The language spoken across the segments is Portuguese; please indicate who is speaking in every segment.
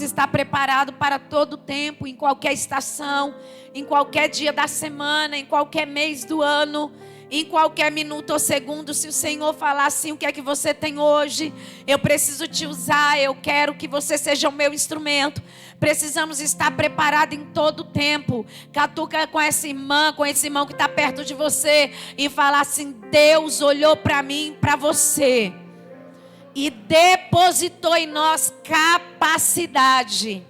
Speaker 1: Está preparado para todo tempo, em qualquer estação, em qualquer dia da semana, em qualquer mês do ano, em qualquer minuto ou segundo. Se o Senhor falar assim, o que é que você tem hoje? Eu preciso te usar, eu quero que você seja o meu instrumento. Precisamos estar preparados em todo tempo. Catuca com essa irmã, com esse irmão que está perto de você e falar assim: Deus olhou para mim, para você, e depositou em nós capacidade.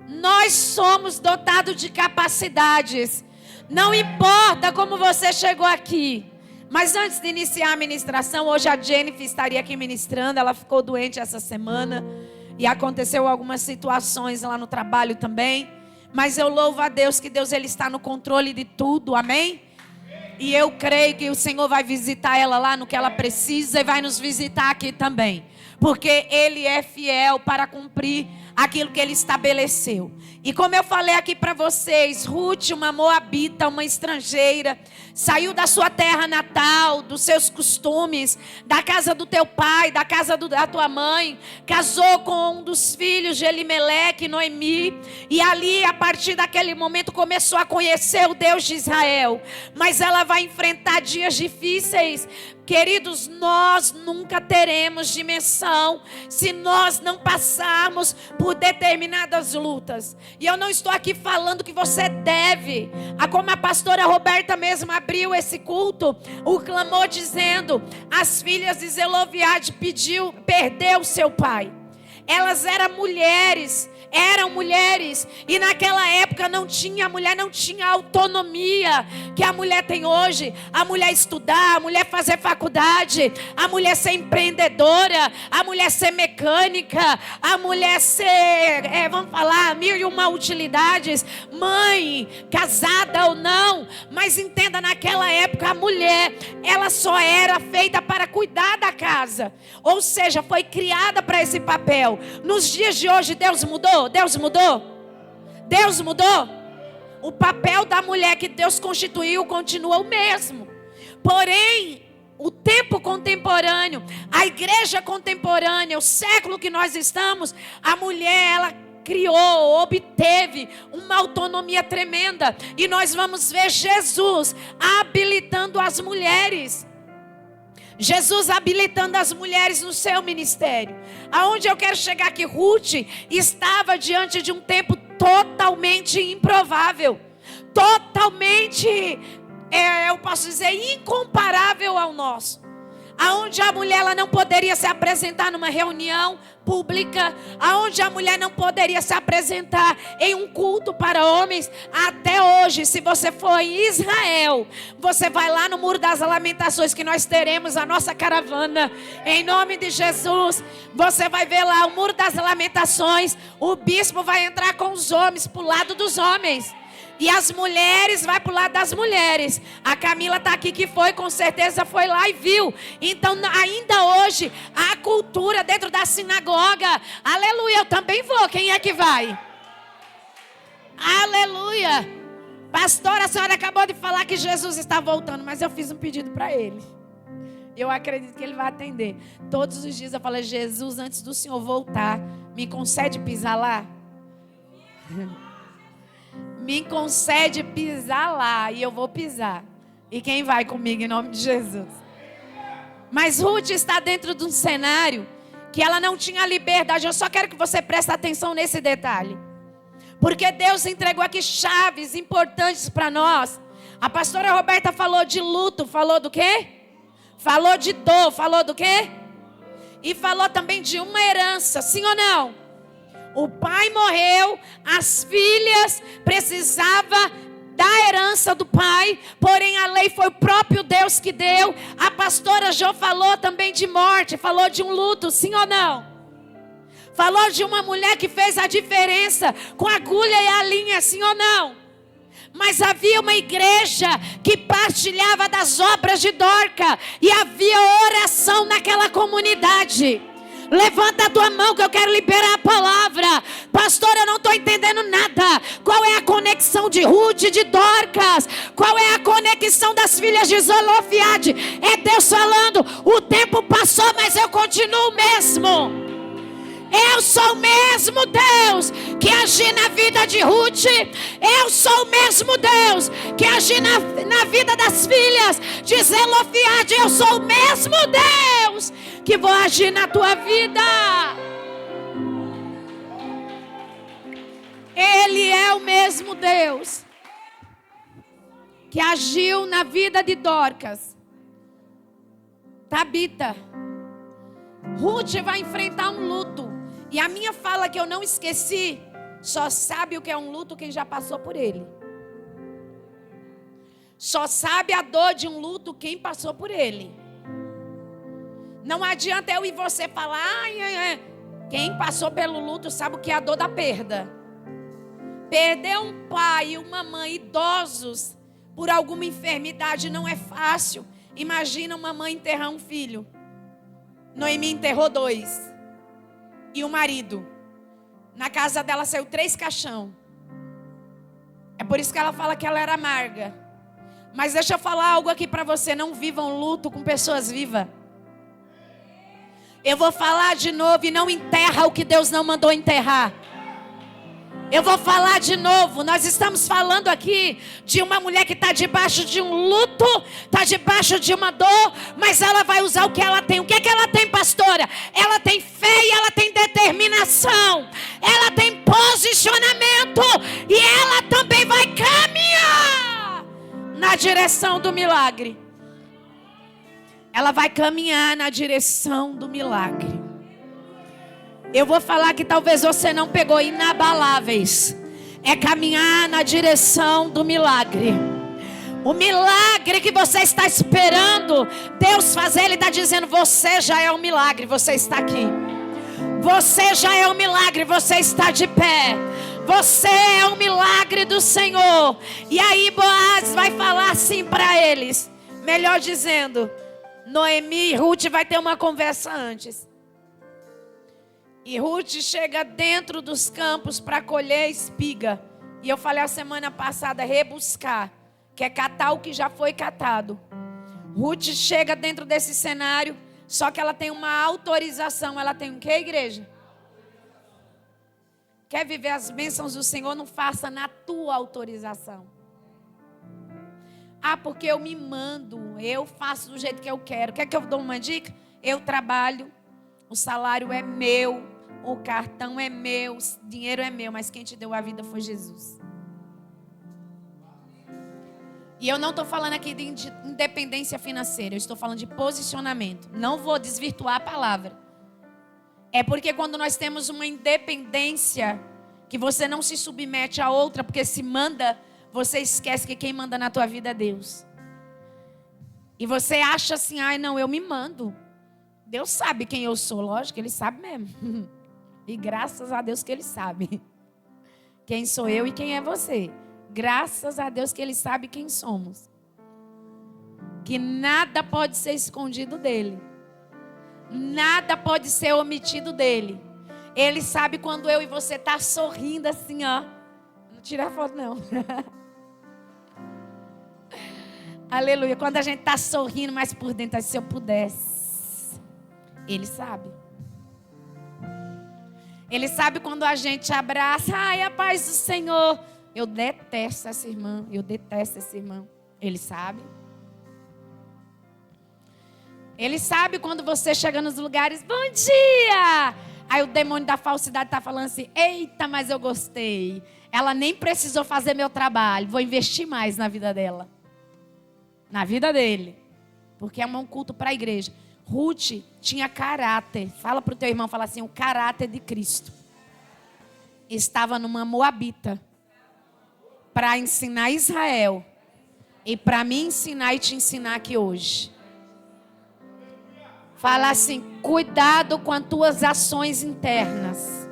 Speaker 1: Nós somos dotados de capacidades. Não importa como você chegou aqui. Mas antes de iniciar a ministração, hoje a Jennifer estaria aqui ministrando. Ela ficou doente essa semana. E aconteceu algumas situações lá no trabalho também. Mas eu louvo a Deus, que Deus ele está no controle de tudo. Amém? E eu creio que o Senhor vai visitar ela lá no que ela precisa e vai nos visitar aqui também. Porque Ele é fiel para cumprir aquilo que Ele estabeleceu. E como eu falei aqui para vocês, Ruth, uma moabita, uma estrangeira, saiu da sua terra natal, dos seus costumes, da casa do teu pai, da casa da tua mãe, casou com um dos filhos de Elimeleque, Noemi, e ali, a partir daquele momento, começou a conhecer o Deus de Israel. Mas ela vai enfrentar dias difíceis. Queridos, nós nunca teremos dimensão se nós não passarmos por determinadas lutas. E eu não estou aqui falando que você deve. Como a pastora Roberta mesmo abriu esse culto, o clamor dizendo: as filhas de Zeloviade perdeu seu pai. Elas eram mulheres, e naquela época a mulher não tinha autonomia que a mulher tem hoje. A mulher estudar, a mulher fazer faculdade, a mulher ser empreendedora, a mulher ser mecânica, a mulher ser, vamos falar, 1001 utilidades, mãe, casada ou não. Mas entenda, naquela época a mulher, ela só era feita para cuidar da casa, ou seja, foi criada para esse papel. Nos dias de hoje Deus mudou. O papel da mulher que Deus constituiu continua o mesmo. Porém, o tempo contemporâneo, a igreja contemporânea, o século que nós estamos, a mulher, ela criou, obteve uma autonomia tremenda. E nós vamos ver Jesus habilitando as mulheres. Jesus habilitando as mulheres no seu ministério. Aonde eu quero chegar aqui, Ruth estava diante de um tempo totalmente improvável. Totalmente, eu posso dizer, incomparável ao nosso. Aonde a mulher ela não poderia se apresentar numa reunião pública, aonde a mulher não poderia se apresentar em um culto para homens. Até hoje, se você for em Israel, você vai lá no Muro das Lamentações, que nós teremos a nossa caravana, em nome de Jesus. Você vai ver lá o Muro das Lamentações, o bispo vai entrar com os homens, para o lado dos homens. E as mulheres, vai para o lado das mulheres. A Camila está aqui, que foi, com certeza foi lá e viu. Então ainda hoje, a cultura dentro da sinagoga. Aleluia, eu também vou, quem é que vai? Aleluia. Pastora, a senhora acabou de falar que Jesus está voltando, mas eu fiz um pedido para ele. Eu acredito que ele vai atender. Todos os dias eu falo: Jesus, antes do senhor voltar, me concede pisar lá? Me concede pisar lá, e eu vou pisar. E quem vai comigo em nome de Jesus? Mas Ruth está dentro de um cenário que ela não tinha liberdade. Eu só quero que você preste atenção nesse detalhe, porque Deus entregou aqui chaves importantes para nós. A pastora Roberta falou de luto. Falou do quê? Falou de dor. Falou do quê? E falou também de uma herança. Sim ou não? O pai morreu, as filhas precisavam da herança do pai, porém a lei foi o próprio Deus que deu. A pastora Jo falou também de morte, falou de um luto, sim ou não? Falou de uma mulher que fez a diferença com a agulha e a linha, sim ou não? Mas havia uma igreja que partilhava das obras de Dorca, e havia oração naquela comunidade. Levanta a tua mão que eu quero liberar a palavra. Pastor, eu não estou entendendo nada. Qual é a conexão de Ruth e de Dorcas? Qual é a conexão das filhas de Zeloviade? É Deus falando: o tempo passou, mas eu continuo mesmo. Eu sou o mesmo Deus que agi na vida de Ruth. Eu sou o mesmo Deus que agi na vida das filhas de Zelofeade. Eu sou o mesmo Deus que vou agir na tua vida. Ele é o mesmo Deus que agiu na vida de Dorcas. Tabita. Ruth vai enfrentar um luto. E a minha fala que eu não esqueci, só sabe o que é um luto quem já passou por ele. Só sabe a dor de um luto quem passou por ele. Não adianta eu e você falar, quem passou pelo luto sabe o que é a dor da perda. Perder um pai e uma mãe idosos por alguma enfermidade não é fácil. Imagina uma mãe enterrar um filho. Noemi enterrou 2. E o marido. Na casa dela saiu 3 caixão. É por isso que ela fala que ela era amarga. Mas deixa eu falar algo aqui para você. Não vivam luto com pessoas vivas. Eu vou falar de novo e não enterra o que Deus não mandou enterrar. Eu vou falar de novo. Nós estamos falando aqui de uma mulher que está debaixo de um luto, está debaixo de uma dor, mas ela vai usar o que ela tem. O que é que ela tem, pastora? Ela tem fé e ela tem determinação. Ela tem posicionamento e ela também vai caminhar na direção do milagre. Ela vai caminhar na direção do milagre. Eu vou falar que talvez você não pegou inabaláveis. É caminhar na direção do milagre. O milagre que você está esperando Deus fazer, Ele está dizendo, você já é um milagre, você está aqui. Você já é um milagre, você está de pé. Você é um milagre do Senhor. E aí Boaz vai falar assim para eles. Melhor dizendo, Noemi e Ruth vai ter uma conversa antes. E Ruth chega dentro dos campos para colher espiga. E eu falei a semana passada, rebuscar, que é catar o que já foi catado. Ruth chega dentro desse cenário, só que ela tem uma autorização. Ela tem o que, igreja? Quer viver as bênçãos do Senhor? Não faça na tua autorização. Ah, porque eu me mando, eu faço do jeito que eu quero. Quer que eu dou uma dica? Eu trabalho, o salário é meu, o cartão é meu, o dinheiro é meu, mas quem te deu a vida foi Jesus. E eu não estou falando aqui de independência financeira, eu estou falando de posicionamento. Não vou desvirtuar a palavra. É porque quando nós temos uma independência, que você não se submete a outra, porque se manda, você esquece que quem manda na tua vida é Deus. E você acha assim, ai não, eu me mando. Deus sabe quem eu sou, lógico, Ele sabe mesmo. E graças a Deus que Ele sabe quem sou eu e quem é você. Graças a Deus que Ele sabe quem somos. Que nada pode ser escondido dEle. Nada pode ser omitido dEle. Ele sabe quando eu e você está sorrindo assim, ó. Não tira a foto não. Aleluia. Quando a gente está sorrindo, mas por dentro, se eu pudesse. Ele sabe. Ele sabe quando a gente abraça. Ai, a paz do Senhor. Eu detesto essa irmã. Eu detesto esse irmão. Ele sabe. Ele sabe quando você chega nos lugares. Bom dia! Aí o demônio da falsidade está falando assim. Eita, mas eu gostei. Ela nem precisou fazer meu trabalho. Vou investir mais na vida dela. Na vida dele. Porque é um culto para a igreja. Ruth tinha caráter. Fala para o teu irmão, fala assim, o caráter de Cristo. Estava numa moabita. Para ensinar Israel. E para me ensinar e te ensinar aqui hoje. Fala assim, cuidado com as tuas ações internas.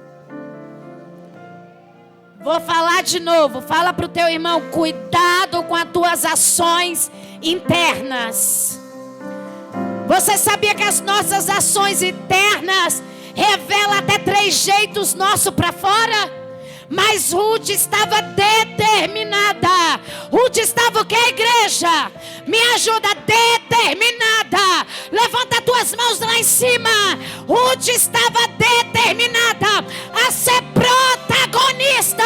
Speaker 1: Vou falar de novo. Fala para o teu irmão, cuidado com as tuas ações internas. Você sabia que as nossas ações internas revelam até 3 jeitos nossos para fora? Mas Ruth estava determinada. Ruth estava o que, igreja? Me ajuda, determinada. Levanta tuas mãos lá em cima. Ruth estava determinada a ser protagonista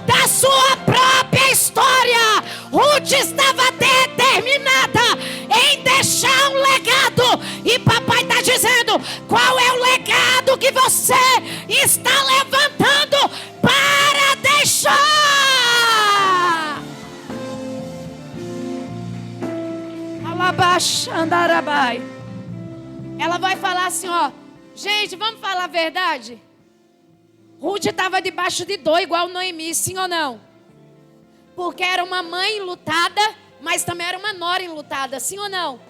Speaker 1: da sua própria história. Ruth estava determinada em deixar um legado. E papai está dizendo: qual é o legado que você está levantando para deixar? Alabaxandarabai. Ela vai falar assim, ó. Gente, vamos falar a verdade? Ruth estava debaixo de dor, igual Noemi, sim ou não? Porque era uma mãe enlutada, mas também era uma nora enlutada, sim ou não?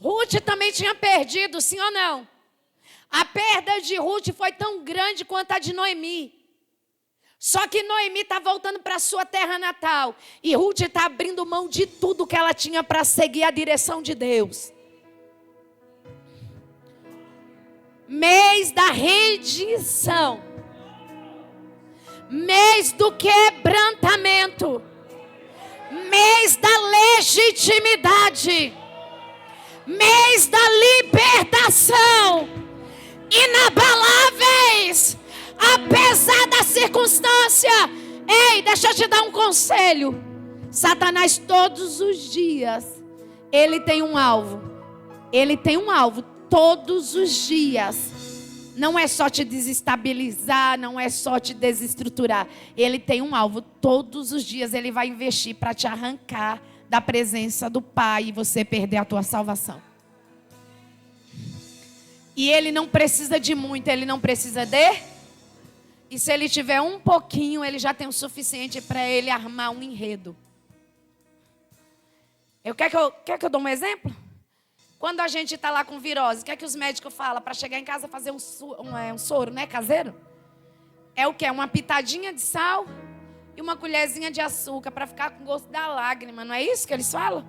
Speaker 1: Ruth também tinha perdido, sim ou não? A perda de Ruth foi tão grande quanto a de Noemi. Só que Noemi está voltando para a sua terra natal. E Ruth está abrindo mão de tudo que ela tinha para seguir a direção de Deus. Mês da rendição. Mês do quebrantamento. Mês da legitimidade. Mês da libertação. Inabaláveis. Apesar da circunstância. Ei, deixa eu te dar um conselho. Satanás todos os dias, ele tem um alvo. Ele tem um alvo todos os dias. Não é só te desestabilizar, não é só te desestruturar. Ele tem um alvo todos os dias. Ele vai investir para te arrancar da presença do Pai e você perder a tua salvação. E ele não precisa de muito, ele não precisa de... E se ele tiver um pouquinho, ele já tem o suficiente para ele armar um enredo. Quer que eu dou um exemplo? Quando a gente está lá com virose, o que é que os médicos falam? Para chegar em casa fazer um soro, né, caseiro? É o quê? Uma pitadinha de sal e uma colherzinha de açúcar para ficar com gosto da lágrima. Não é isso que eles falam?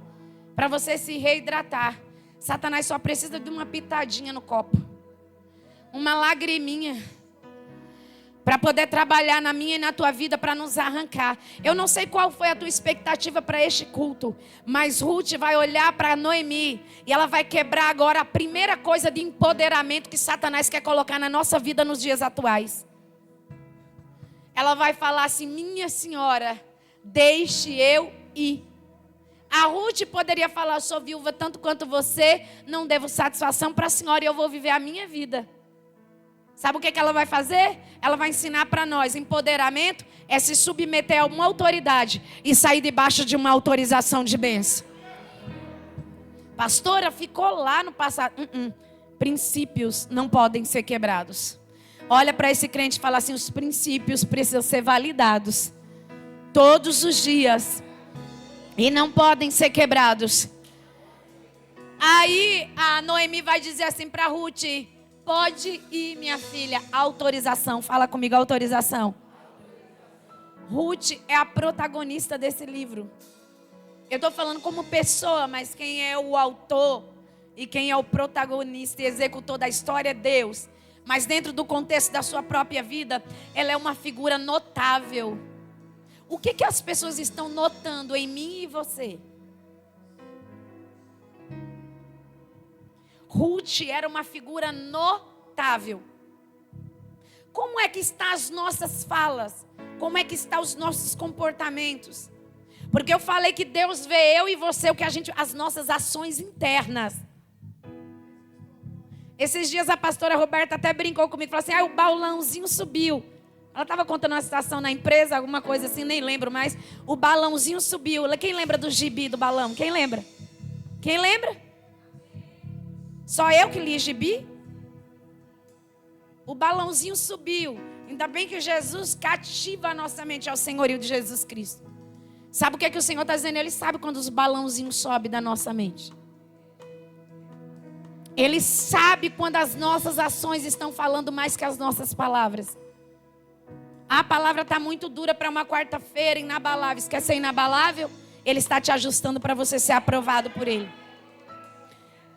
Speaker 1: Para você se reidratar. Satanás só precisa de uma pitadinha no copo. Uma lagriminha. Para poder trabalhar na minha e na tua vida, para nos arrancar. Eu não sei qual foi a tua expectativa para este culto, mas Ruth vai olhar para Noemi e ela vai quebrar agora a primeira coisa de empoderamento que Satanás quer colocar na nossa vida nos dias atuais. Ela vai falar assim: minha senhora, deixe eu ir. A Ruth poderia falar: eu sou viúva tanto quanto você, não devo satisfação para a senhora e eu vou viver a minha vida. Sabe o que ela vai fazer? Ela vai ensinar para nós: empoderamento é se submeter a uma autoridade e sair debaixo de uma autorização de bênção. Pastora, ficou lá no passado. Princípios não podem ser quebrados. Olha para esse crente e fala assim: os princípios precisam ser validados todos os dias e não podem ser quebrados. Aí a Noemi vai dizer assim para Ruth: pode ir, minha filha. Autorização. Fala comigo, autorização. Ruth é a protagonista desse livro. Eu estou falando como pessoa, mas quem é o autor e quem é o protagonista e executor da história é Deus. Mas dentro do contexto da sua própria vida, ela é uma figura notável. O que as pessoas estão notando em mim e você? Ruth era uma figura notável. Como é que estão as nossas falas? Como é que estão os nossos comportamentos? Porque eu falei que Deus vê eu e você, as nossas ações internas. Esses dias a pastora Roberta até brincou comigo, falou assim: o balãozinho subiu. Ela estava contando uma situação na empresa, alguma coisa assim, nem lembro mais. O balãozinho subiu. Quem lembra do gibi do balão? Quem lembra? Quem lembra? Só eu que li gibi? O balãozinho subiu. Ainda bem que Jesus cativa a nossa mente ao senhorio de Jesus Cristo. Sabe o que o Senhor está dizendo? Ele sabe quando os balãozinhos sobem da nossa mente. Ele sabe quando as nossas ações estão falando mais que as nossas palavras. A palavra está muito dura para uma quarta-feira, inabalável. Quer ser inabalável? Ele está te ajustando para você ser aprovado por Ele.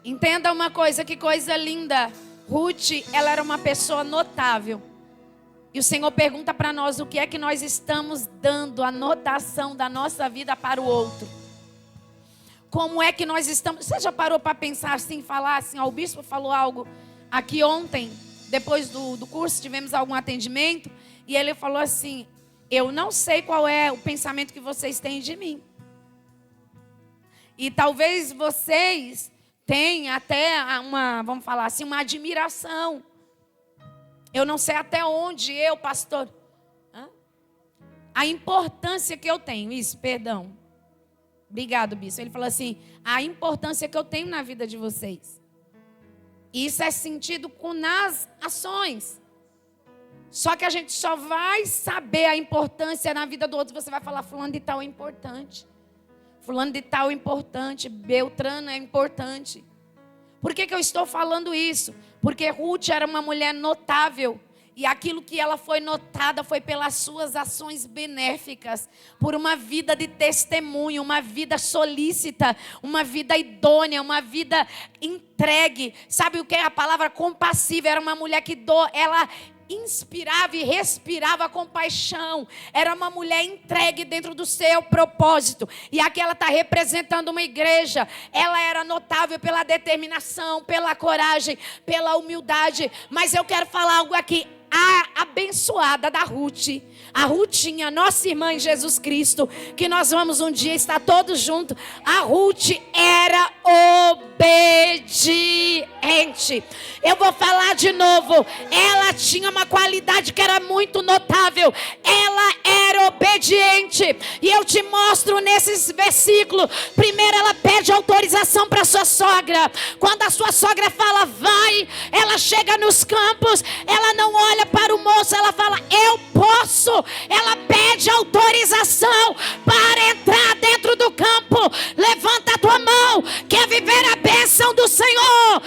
Speaker 1: Entenda uma coisa, que coisa linda. Ruth, ela era uma pessoa notável. E o Senhor pergunta para nós o que é que nós estamos dando, a notação da nossa vida para o outro. Como é que nós estamos... Você já parou para pensar assim, falar assim? Ó, o bispo falou algo aqui ontem, depois do curso, tivemos algum atendimento, e ele falou assim, eu não sei qual é o pensamento que vocês têm de mim. E talvez vocês tenham até vamos falar assim, uma admiração. Eu não sei até onde eu, pastor, a importância que eu tenho, perdão. Obrigado, bispo. Ele falou assim, a importância que eu tenho na vida de vocês. Isso é sentido nas ações. Só que a gente só vai saber a importância na vida do outro. Você vai falar, fulano de tal é importante. Fulano de tal é importante. Beltrano é importante. Por que eu estou falando isso? Porque Ruth era uma mulher notável. E aquilo que ela foi notada foi pelas suas ações benéficas. Por uma vida de testemunho, uma vida solícita, uma vida idônea, uma vida entregue. Sabe o que é a palavra compassiva? Era uma mulher que ela inspirava e respirava compaixão. Era uma mulher entregue dentro do seu propósito. E aqui ela está representando uma igreja. Ela era notável pela determinação, pela coragem, pela humildade. Mas eu quero falar algo aqui. A abençoada da Ruth, a Ruthinha, nossa irmã em Jesus Cristo, que nós vamos um dia estar todos juntos. A Ruth era obediente. Eu vou falar de novo. Ela tinha uma qualidade que era muito notável. Ela era obediente. E eu te mostro nesses versículos. Primeiro ela pede autorização para sua sogra. Quando a sua sogra fala vai, ela chega nos campos, ela não olha para o moço, ela fala eu posso. Ela pede autorização para entrar dentro do campo. Levanta a tua mão. Quer viver a bênção do Senhor?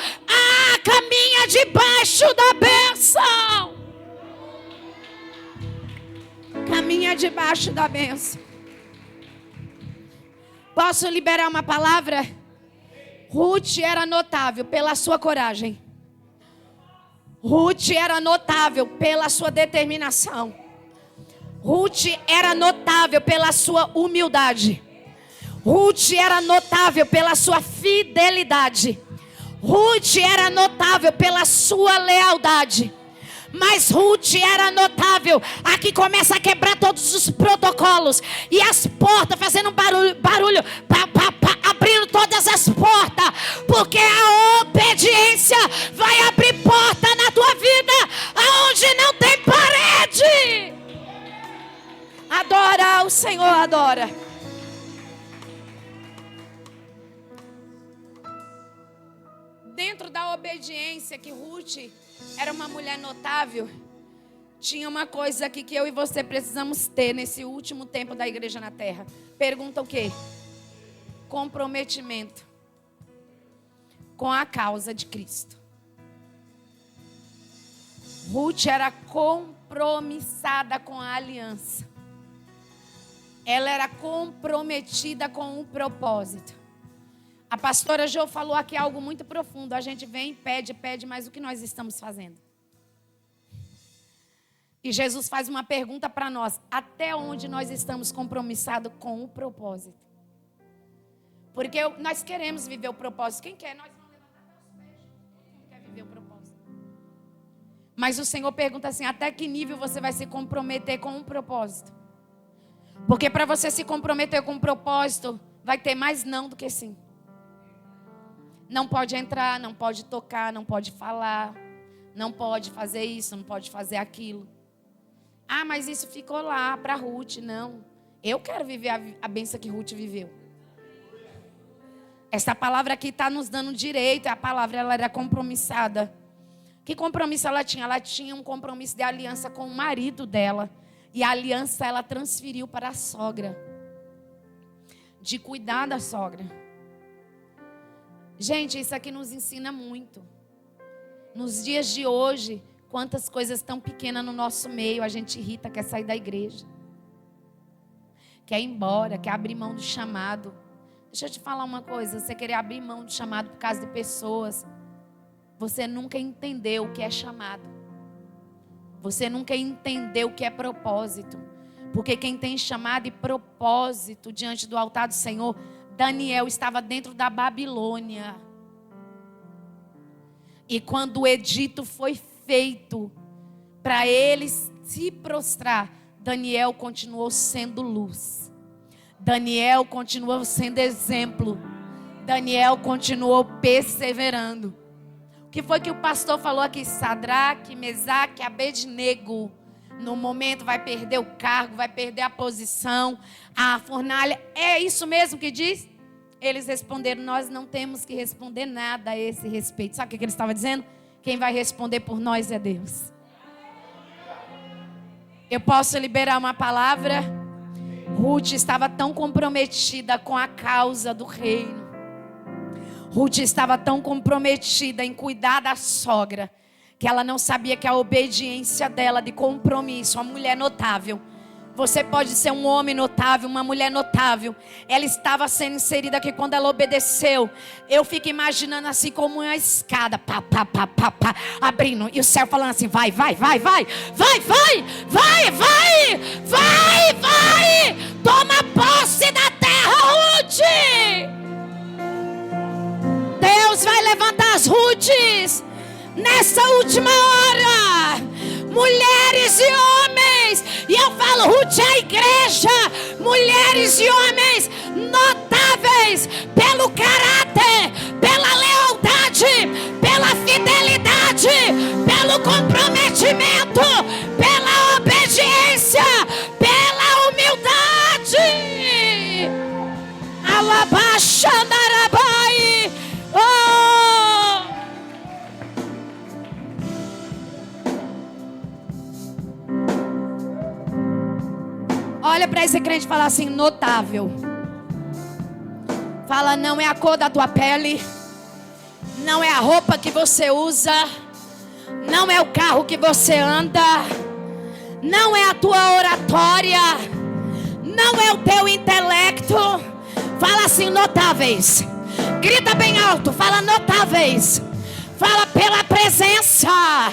Speaker 1: Caminha debaixo da bênção. Caminha debaixo da bênção. Posso liberar uma palavra? Ruth era notável pela sua coragem. Ruth era notável pela sua determinação. Ruth era notável pela sua humildade. Ruth era notável pela sua fidelidade. Ruth era notável pela sua lealdade. Mas Ruth era notável. Aqui começa a quebrar todos os protocolos. E as portas fazendo barulho abrindo todas as portas. Porque a obediência vai abrir porta na tua vida aonde não tem parede. Adora o Senhor, adora. Dentro da obediência que Ruth era uma mulher notável, tinha uma coisa aqui que eu e você precisamos ter nesse último tempo da igreja na terra. Pergunta o quê? Comprometimento com a causa de Cristo. Ruth era compromissada com a aliança. Ela era comprometida com o propósito. A pastora Jo falou aqui algo muito profundo. A gente vem, pede, mas o que nós estamos fazendo? E Jesus faz uma pergunta para nós. Até onde nós estamos compromissados com o propósito? Porque nós queremos viver o propósito. Quem quer? Nós vamos levantar os pés. Quem quer viver o propósito? Mas o Senhor pergunta assim, até que nível você vai se comprometer com o propósito? Porque para você se comprometer com o propósito, vai ter mais não do que sim. Não pode entrar, não pode tocar, não pode falar, não pode fazer isso, não pode fazer aquilo. Ah, mas isso ficou lá para Ruth. Não, eu quero viver a bênção que Ruth viveu. Essa palavra aqui está nos dando direito. A palavra, ela era compromissada. Que compromisso ela tinha? Ela tinha um compromisso de aliança com o marido dela. E a aliança ela transferiu para a sogra. De cuidar da sogra. Gente, isso aqui nos ensina muito. Nos dias de hoje, quantas coisas tão pequenas no nosso meio, a gente irrita, quer sair da igreja. Quer ir embora, quer abrir mão do chamado. Deixa eu te falar uma coisa, você querer abrir mão do chamado por causa de pessoas, você nunca entendeu o que é chamado. Você nunca entendeu o que é propósito. Porque quem tem chamado e propósito diante do altar do Senhor, Daniel estava dentro da Babilônia. E quando o edito foi feito para eles se prostrar, Daniel continuou sendo luz. Daniel continuou sendo exemplo. Daniel continuou perseverando. O que foi que o pastor falou aqui? Sadraque, Mesaque, Abednego. No momento vai perder o cargo, vai perder a posição, a fornalha. É isso mesmo que diz? Eles responderam: nós não temos que responder nada a esse respeito. Sabe o que ele estava dizendo? Quem vai responder por nós é Deus. Eu posso liberar uma palavra? Ruth estava tão comprometida com a causa do reino. Ruth estava tão comprometida em cuidar da sogra, que ela não sabia que a obediência dela de compromisso, uma mulher notável. Você pode ser um homem notável, uma mulher notável. Ela estava sendo inserida aqui quando ela obedeceu. Eu fico imaginando assim como uma escada, pá, pá, pá, pá, pá, abrindo. E o céu falando assim: vai, vai, vai, vai, vai, vai, vai, vai, vai, vai. Toma posse da terra, Ruth. Deus vai levantar as Ruths nessa última hora, mulheres e homens, e eu falo, Ruth é a igreja, mulheres e homens notáveis pelo caráter, pela lealdade, pela fidelidade, pelo comprometimento, pela obediência, pela humildade. Alabaxandarabai. Oh! Olha para esse crente e fala assim: notável. Fala: não é a cor da tua pele, não é a roupa que você usa, não é o carro que você anda, não é a tua oratória, não é o teu intelecto. Fala assim: notáveis. Grita bem alto, fala: notáveis. Fala: pela presença.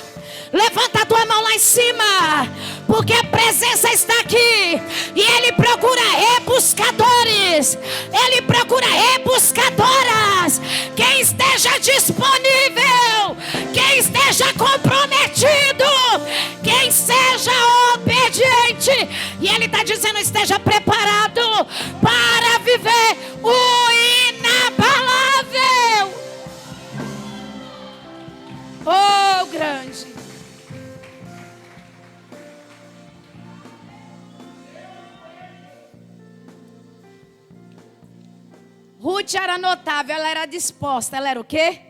Speaker 1: Levanta a tua mão lá em cima, porque a presença está aqui. E Ele procura rebuscadores, Ele procura rebuscadoras. Quem esteja disponível, quem esteja comprometido, quem seja obediente. E Ele está dizendo: esteja preparado para viver o inabalável. Oh, grande. Ruth era notável, ela era disposta. Ela era o quê?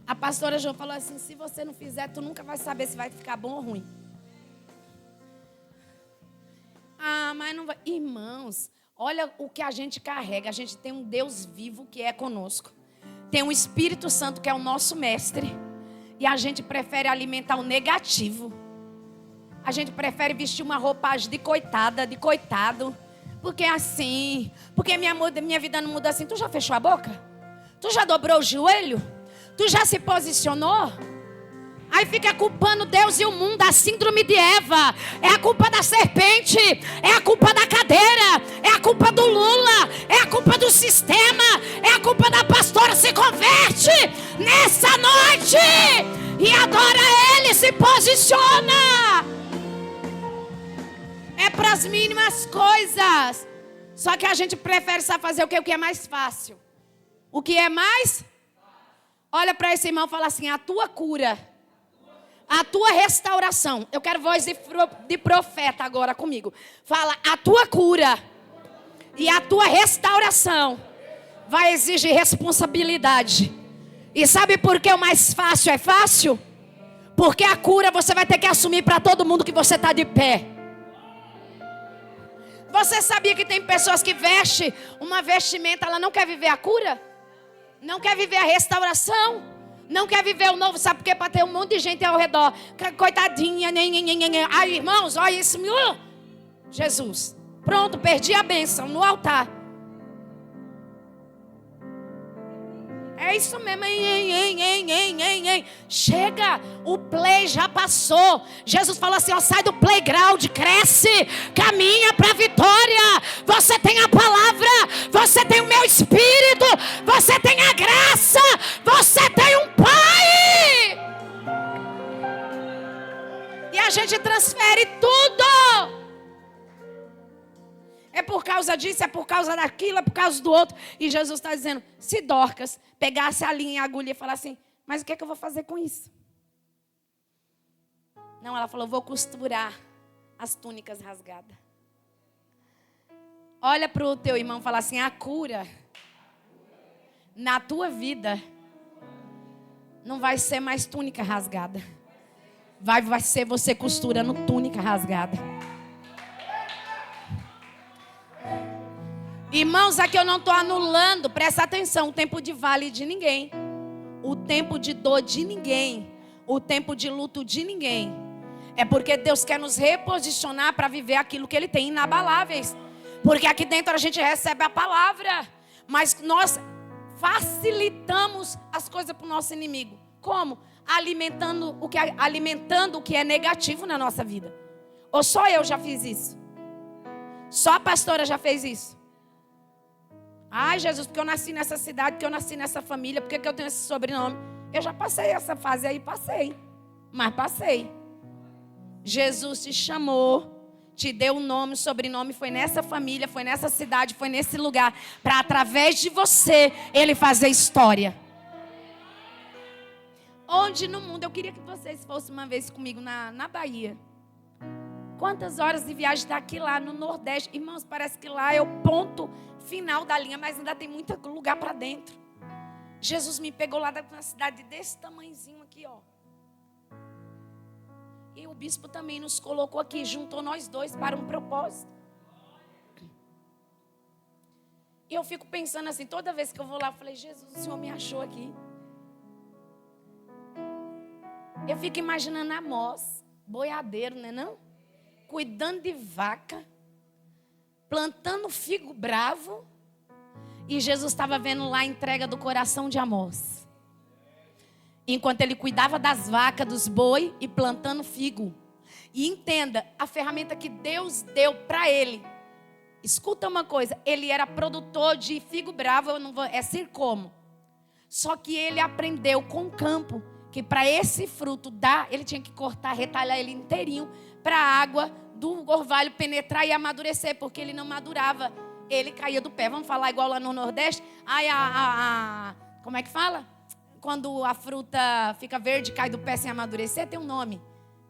Speaker 1: A pastora Jo falou assim: se você não fizer, tu nunca vai saber se vai ficar bom ou ruim. Ah, mas não vai. Irmãos, olha o que a gente carrega. A gente tem um Deus vivo que é conosco. Tem um Espírito Santo que é o nosso mestre. E a gente prefere alimentar o negativo. A gente prefere vestir uma roupagem de coitada, de coitado. Porque é assim, porque minha vida não muda assim. Tu já fechou a boca? Tu já dobrou o joelho? Tu já se posicionou? Aí fica culpando Deus e o mundo, a síndrome de Eva. É a culpa da serpente, é a culpa da cadeira, é a culpa do Lula, é a culpa do sistema, é a culpa da pastora. Se converte nessa noite e adora Ele, se posiciona. É para as mínimas coisas. Só que a gente prefere só fazer o que? O que é mais fácil. O que é mais? Olha para esse irmão e fala assim: a tua cura, a tua restauração. Eu quero voz de profeta agora comigo. Fala: a tua cura e a tua restauração vai exigir responsabilidade. E sabe por que o mais fácil é fácil? Porque a cura você vai ter que assumir para todo mundo que você está de pé. Você sabia que tem pessoas que vestem uma vestimenta, ela não quer viver a cura? Não quer viver a restauração? Não quer viver o novo? Sabe por quê? Para ter um monte de gente ao redor. Coitadinha. Ai, irmãos, olha isso. Jesus. Pronto, perdi a bênção no altar. é isso mesmo. Chega, o play já passou. Jesus falou assim, ó, sai do playground, cresce, caminha para a vitória. Você tem a palavra, você tem o meu espírito, você tem a graça, você tem um Pai. E a gente transfere tudo. É por causa disso, é por causa daquilo, é por causa do outro. E Jesus está dizendo, se Dorcas pegasse a linha e a agulha e falasse assim, mas o que é que eu vou fazer com isso? Não, ela falou, vou costurar as túnicas rasgadas. Olha para o teu irmão e fala assim, a cura na tua vida não vai ser mais túnica rasgada. Vai ser você costurando túnica rasgada. Irmãos, aqui eu não estou anulando, presta atenção, o tempo de vale de ninguém, o tempo de dor de ninguém, o tempo de luto de ninguém. É porque Deus quer nos reposicionar para viver aquilo que Ele tem inabaláveis. Porque aqui dentro a gente recebe a palavra, mas nós facilitamos as coisas para o nosso inimigo. Como? Alimentando o que é negativo na nossa vida. Ou só eu já fiz isso? Só a pastora já fez isso? Ai, Jesus, porque eu nasci nessa cidade, porque eu nasci nessa família, porque eu tenho esse sobrenome. Eu já passei essa fase aí, mas passei. Jesus te chamou, te deu um nome, sobrenome, foi nessa família, foi nessa cidade, foi nesse lugar, para através de você, Ele fazer história. Onde no mundo, eu queria que vocês fossem uma vez comigo na Bahia. Quantas horas de viagem daqui lá no Nordeste? Irmãos, parece que lá é o ponto final da linha, mas ainda tem muito lugar para dentro. Jesus me pegou lá na cidade desse tamanhozinho aqui, ó. E o bispo também nos colocou aqui, juntou nós dois para um propósito. E eu fico pensando assim, toda vez que eu vou lá, eu falei, Jesus, o Senhor me achou aqui. Eu fico imaginando Amós, boiadeiro, né não? Cuidando de vaca, plantando figo bravo, e Jesus estava vendo lá a entrega do coração de Amós. Enquanto ele cuidava das vacas, dos boi e plantando figo. E entenda, a ferramenta que Deus deu para ele. Escuta uma coisa, ele era produtor de figo bravo, é circomo. Só que ele aprendeu com o campo que para esse fruto dar, ele tinha que cortar, retalhar ele inteirinho, para a água do orvalho penetrar e amadurecer, porque ele não madurava, ele caía do pé. Vamos falar igual lá no Nordeste? Como é que fala? Quando a fruta fica verde, cai do pé sem amadurecer, tem um nome.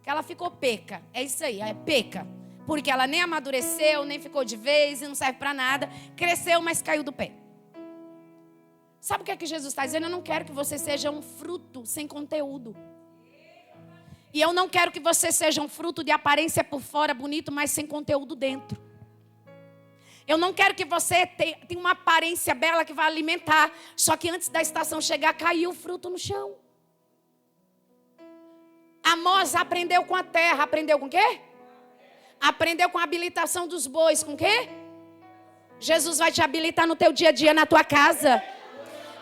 Speaker 1: Que ela ficou peca. É isso aí, é peca. Porque ela nem amadureceu, nem ficou de vez e não serve para nada. Cresceu, mas caiu do pé. Sabe o que é que Jesus está dizendo? Eu não quero que você seja um fruto sem conteúdo. E eu não quero que você seja um fruto de aparência por fora bonito, mas sem conteúdo dentro. Eu não quero que você tenha uma aparência bela que vai alimentar, só que antes da estação chegar, caiu o fruto no chão. Amós aprendeu com a terra, aprendeu com o quê? Aprendeu com a habilitação dos bois, com o quê? Jesus vai te habilitar no teu dia a dia, na tua casa.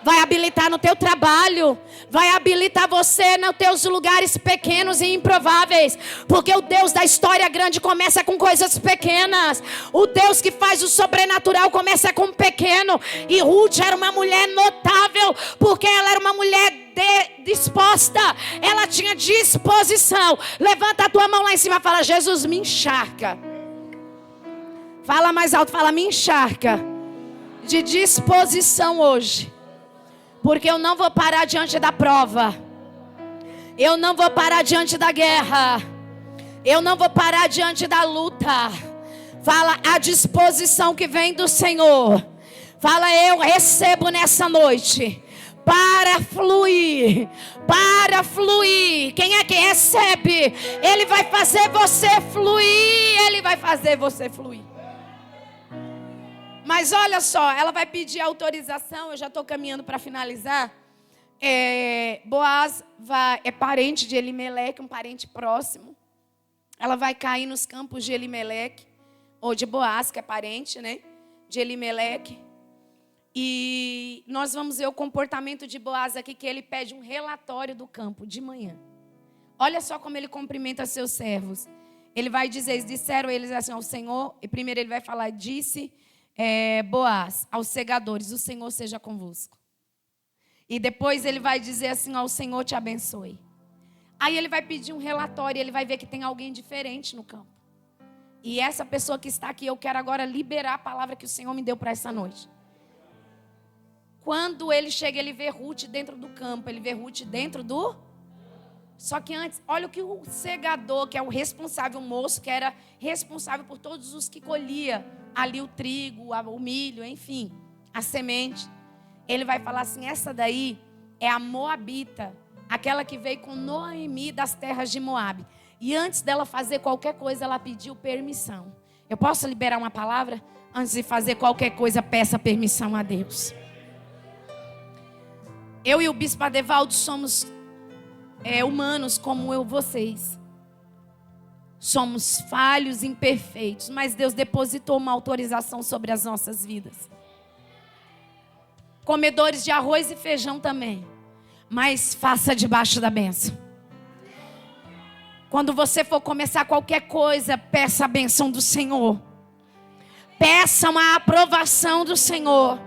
Speaker 1: Vai habilitar no teu trabalho. Vai habilitar você nos teus lugares pequenos e improváveis. Porque o Deus da história grande começa com coisas pequenas. O Deus que faz o sobrenatural começa com pequeno. E Ruth era uma mulher notável, porque ela era uma mulher disposta. Ela tinha disposição. Levanta a tua mão lá em cima e fala: Jesus, me encharca. Fala mais alto, fala: me encharca de disposição hoje. Porque eu não vou parar diante da prova. Eu não vou parar diante da guerra. Eu não vou parar diante da luta. Fala: a disposição que vem do Senhor. Fala: eu recebo nessa noite. Para fluir. Para fluir. Quem é que recebe? Ele vai fazer você fluir. Ele vai fazer você fluir. Mas olha só, ela vai pedir autorização. Eu já estou caminhando para finalizar. Boaz é parente de Elimeleque, um parente próximo. Ela vai cair nos campos de Elimeleque, ou de Boaz, que é parente, né, de Elimeleque. E nós vamos ver o comportamento de Boaz aqui, que ele pede um relatório do campo de manhã. Olha só como ele cumprimenta seus servos. Ele vai dizer, eles disseram eles assim ao Senhor, e primeiro ele vai falar, disse Boaz aos segadores, o Senhor seja convosco. E depois ele vai dizer assim, ó, o Senhor te abençoe. Aí ele vai pedir um relatório, ele vai ver que tem alguém diferente no campo. E essa pessoa que está aqui, eu quero agora liberar a palavra que o Senhor me deu para essa noite. Quando ele chega, ele vê Ruth dentro do campo, ele vê Ruth dentro do... Só que antes, olha o que o segador, que é o responsável, o moço, que era responsável por todos os que colhia ali o trigo, o milho, enfim, a semente. Ele vai falar assim, essa daí é a Moabita, aquela que veio com Noemi das terras de Moabe. E antes dela fazer qualquer coisa, ela pediu permissão. Eu posso liberar uma palavra? Antes de fazer qualquer coisa, peça permissão a Deus. Eu e o Bispo Adevaldo somos humanos como vocês. Somos falhos, imperfeitos, mas Deus depositou uma autorização sobre as nossas vidas. Comedores de arroz e feijão também. Mas faça debaixo da bênção. Quando você for começar qualquer coisa, peça a bênção do Senhor. Peça uma aprovação do Senhor.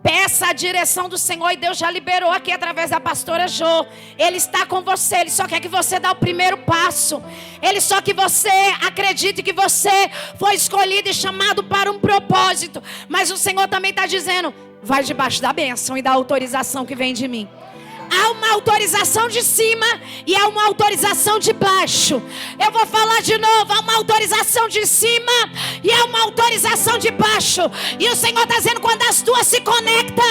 Speaker 1: Peça a direção do Senhor. E Deus já liberou aqui através da pastora Jo. Ele está com você. Ele só quer que você dê o primeiro passo. Ele só que você acredite que você foi escolhido e chamado para um propósito. Mas o Senhor também está dizendo, vai debaixo da bênção e da autorização que vem de mim. Há uma autorização de cima e há uma autorização de baixo. Eu vou falar de novo. Há uma autorização de cima e há uma autorização de baixo. E o Senhor está dizendo, quando as duas se conectam,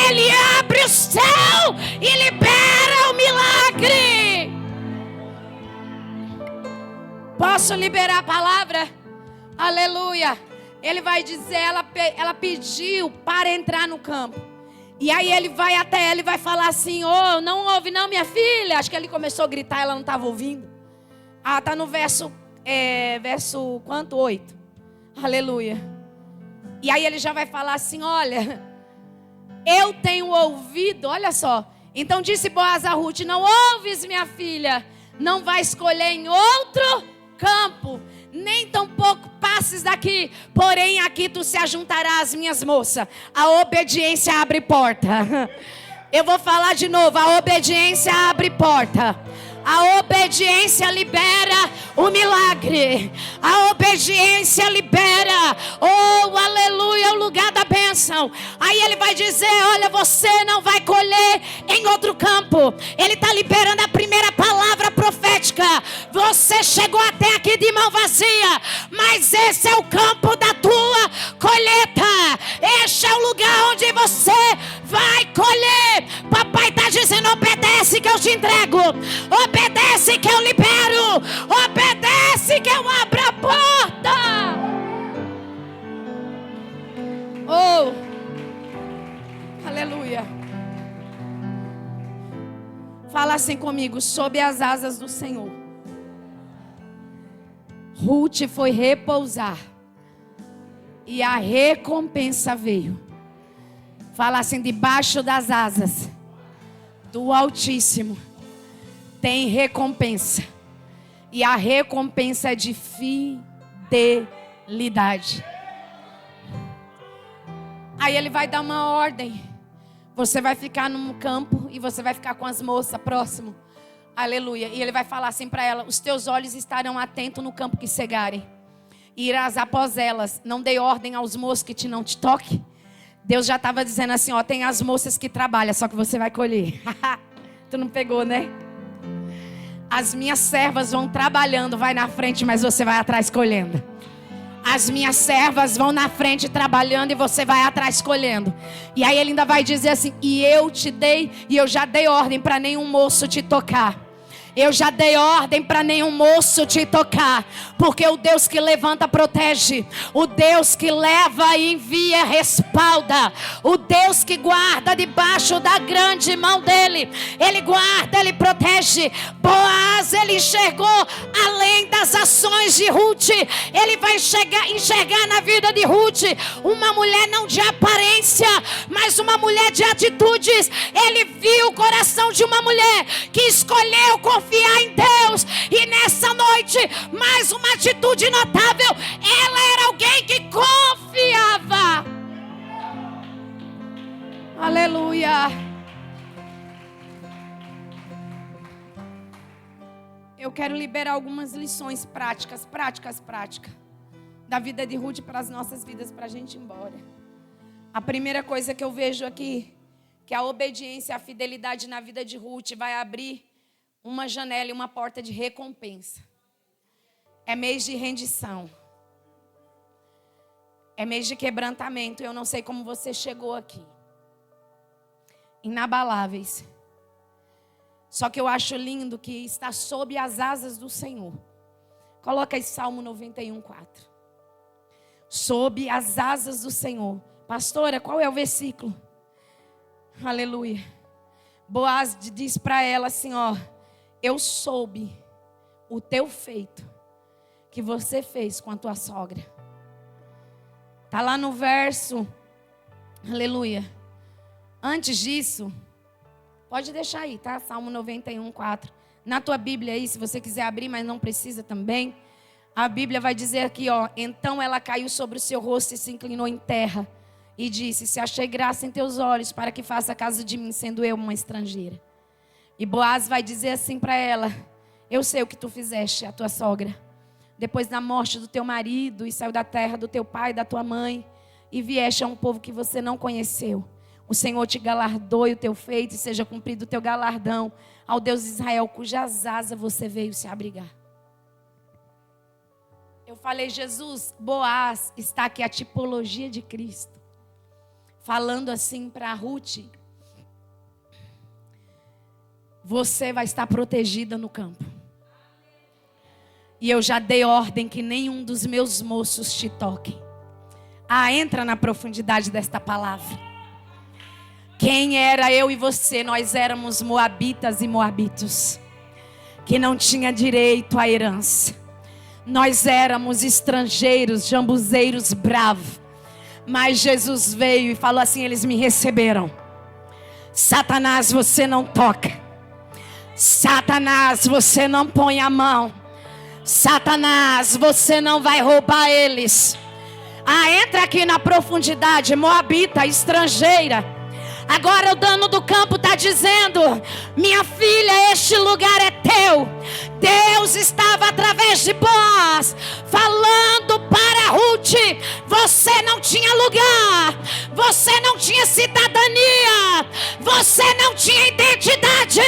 Speaker 1: Ele abre o céu e libera o milagre. Posso liberar a palavra? Aleluia. Ele vai dizer, ela pediu para entrar no campo. E aí ele vai até ela e vai falar assim, oh, não ouve não, minha filha. Acho que ele começou a gritar, ela não estava ouvindo. Ah, está no verso quanto? 8. Aleluia. E aí ele já vai falar assim, olha, eu tenho ouvido, olha só. Então disse Boaz a Ruth, não ouves, minha filha, não vai escolher em outro campo, nem tampouco passes daqui, porém aqui tu se ajuntarás às minhas moças. A obediência abre porta. Eu vou falar de novo, a obediência abre porta. A obediência libera o milagre. A obediência libera, oh, aleluia, o lugar da bênção. Aí ele vai dizer, olha, você não vai colher em outro campo. Ele está liberando a primeira palavra profética. Você chegou até aqui de mão vazia, mas esse é o campo da tua colheita. Este é o lugar onde você vai colher. Papai está dizendo, obedece que eu te entrego. Obedece que eu libero. Obedece que eu abro a porta. Oh, aleluia. Fala assim comigo, sob as asas do Senhor. Ruth foi repousar e a recompensa veio. Fala assim, debaixo das asas do Altíssimo tem recompensa. E a recompensa é de fidelidade. Aí ele vai dar uma ordem. Você vai ficar num campo e você vai ficar com as moças próximo. Aleluia. E ele vai falar assim para ela, os teus olhos estarão atentos no campo que cegarem. Irás após elas. Não dei ordem aos moços que não te toque. Deus já estava dizendo assim, ó, tem as moças que trabalham, só que você vai colher. Tu não pegou, né? As minhas servas vão trabalhando, vai na frente, mas você vai atrás colhendo. As minhas servas vão na frente trabalhando e você vai atrás colhendo. E aí ele ainda vai dizer assim, e eu te dei, e eu já dei ordem para nenhum moço te tocar. Eu já dei ordem para nenhum moço te tocar. Porque o Deus que levanta protege. O Deus que leva e envia respalda. O Deus que guarda debaixo da grande mão dele. Ele guarda, ele protege. Boaz, ele enxergou além das ações de Ruth, ele vai enxergar na vida de Ruth uma mulher não de aparência, mas uma mulher de atitudes. Ele viu o coração de uma mulher que escolheu confiar em Deus. E nessa noite, mais uma atitude notável: ela era alguém que confiava. Aleluia. Eu quero liberar algumas lições práticas da vida de Ruth para as nossas vidas, para a gente ir embora. A primeira coisa que eu vejo aqui, que a obediência, a fidelidade na vida de Ruth vai abrir uma janela e uma porta de recompensa. É mês de rendição. É mês de quebrantamento. Eu não sei como você chegou aqui. Inabaláveis. Só que eu acho lindo que está sob as asas do Senhor. Coloca aí Salmo 91:4. Sob as asas do Senhor. Pastora, qual é o versículo? Aleluia. Boaz diz para ela assim, ó: eu soube o teu feito que você fez com a tua sogra. Está lá no verso. Aleluia. Antes disso, pode deixar aí, tá? Salmo 91:4. Na tua Bíblia aí, se você quiser abrir, mas não precisa também. A Bíblia vai dizer aqui, ó: então ela caiu sobre o seu rosto e se inclinou em terra e disse: se achei graça em teus olhos, para que faça caso de mim, sendo eu uma estrangeira. E Boaz vai dizer assim para ela: eu sei o que tu fizeste, a tua sogra, depois da morte do teu marido, e saiu da terra do teu pai e da tua mãe, e vieste a um povo que você não conheceu. O Senhor te galardoe o teu feito, e seja cumprido o teu galardão ao Deus de Israel, cujas asas você veio se abrigar. Eu falei, Jesus, Boaz está aqui a tipologia de Cristo, falando assim para Ruth: você vai estar protegida no campo. E eu já dei ordem que nenhum dos meus moços te toquem. Entra na profundidade desta palavra. Quem era eu e você? Nós éramos moabitas e moabitos, que não tinha direito à herança. Nós éramos estrangeiros, jambuzeiros bravos. Mas Jesus veio e falou assim: eles me receberam. Satanás, você não toca. Satanás, você não põe a mão. Satanás, você não vai roubar eles. Entra aqui na profundidade, moabita, estrangeira. Agora o dono do campo está dizendo: minha filha, este lugar é teu. Deus estava através de Boaz falando para Ruth: você não tinha lugar, você não tinha cidadania, você não tinha identidade,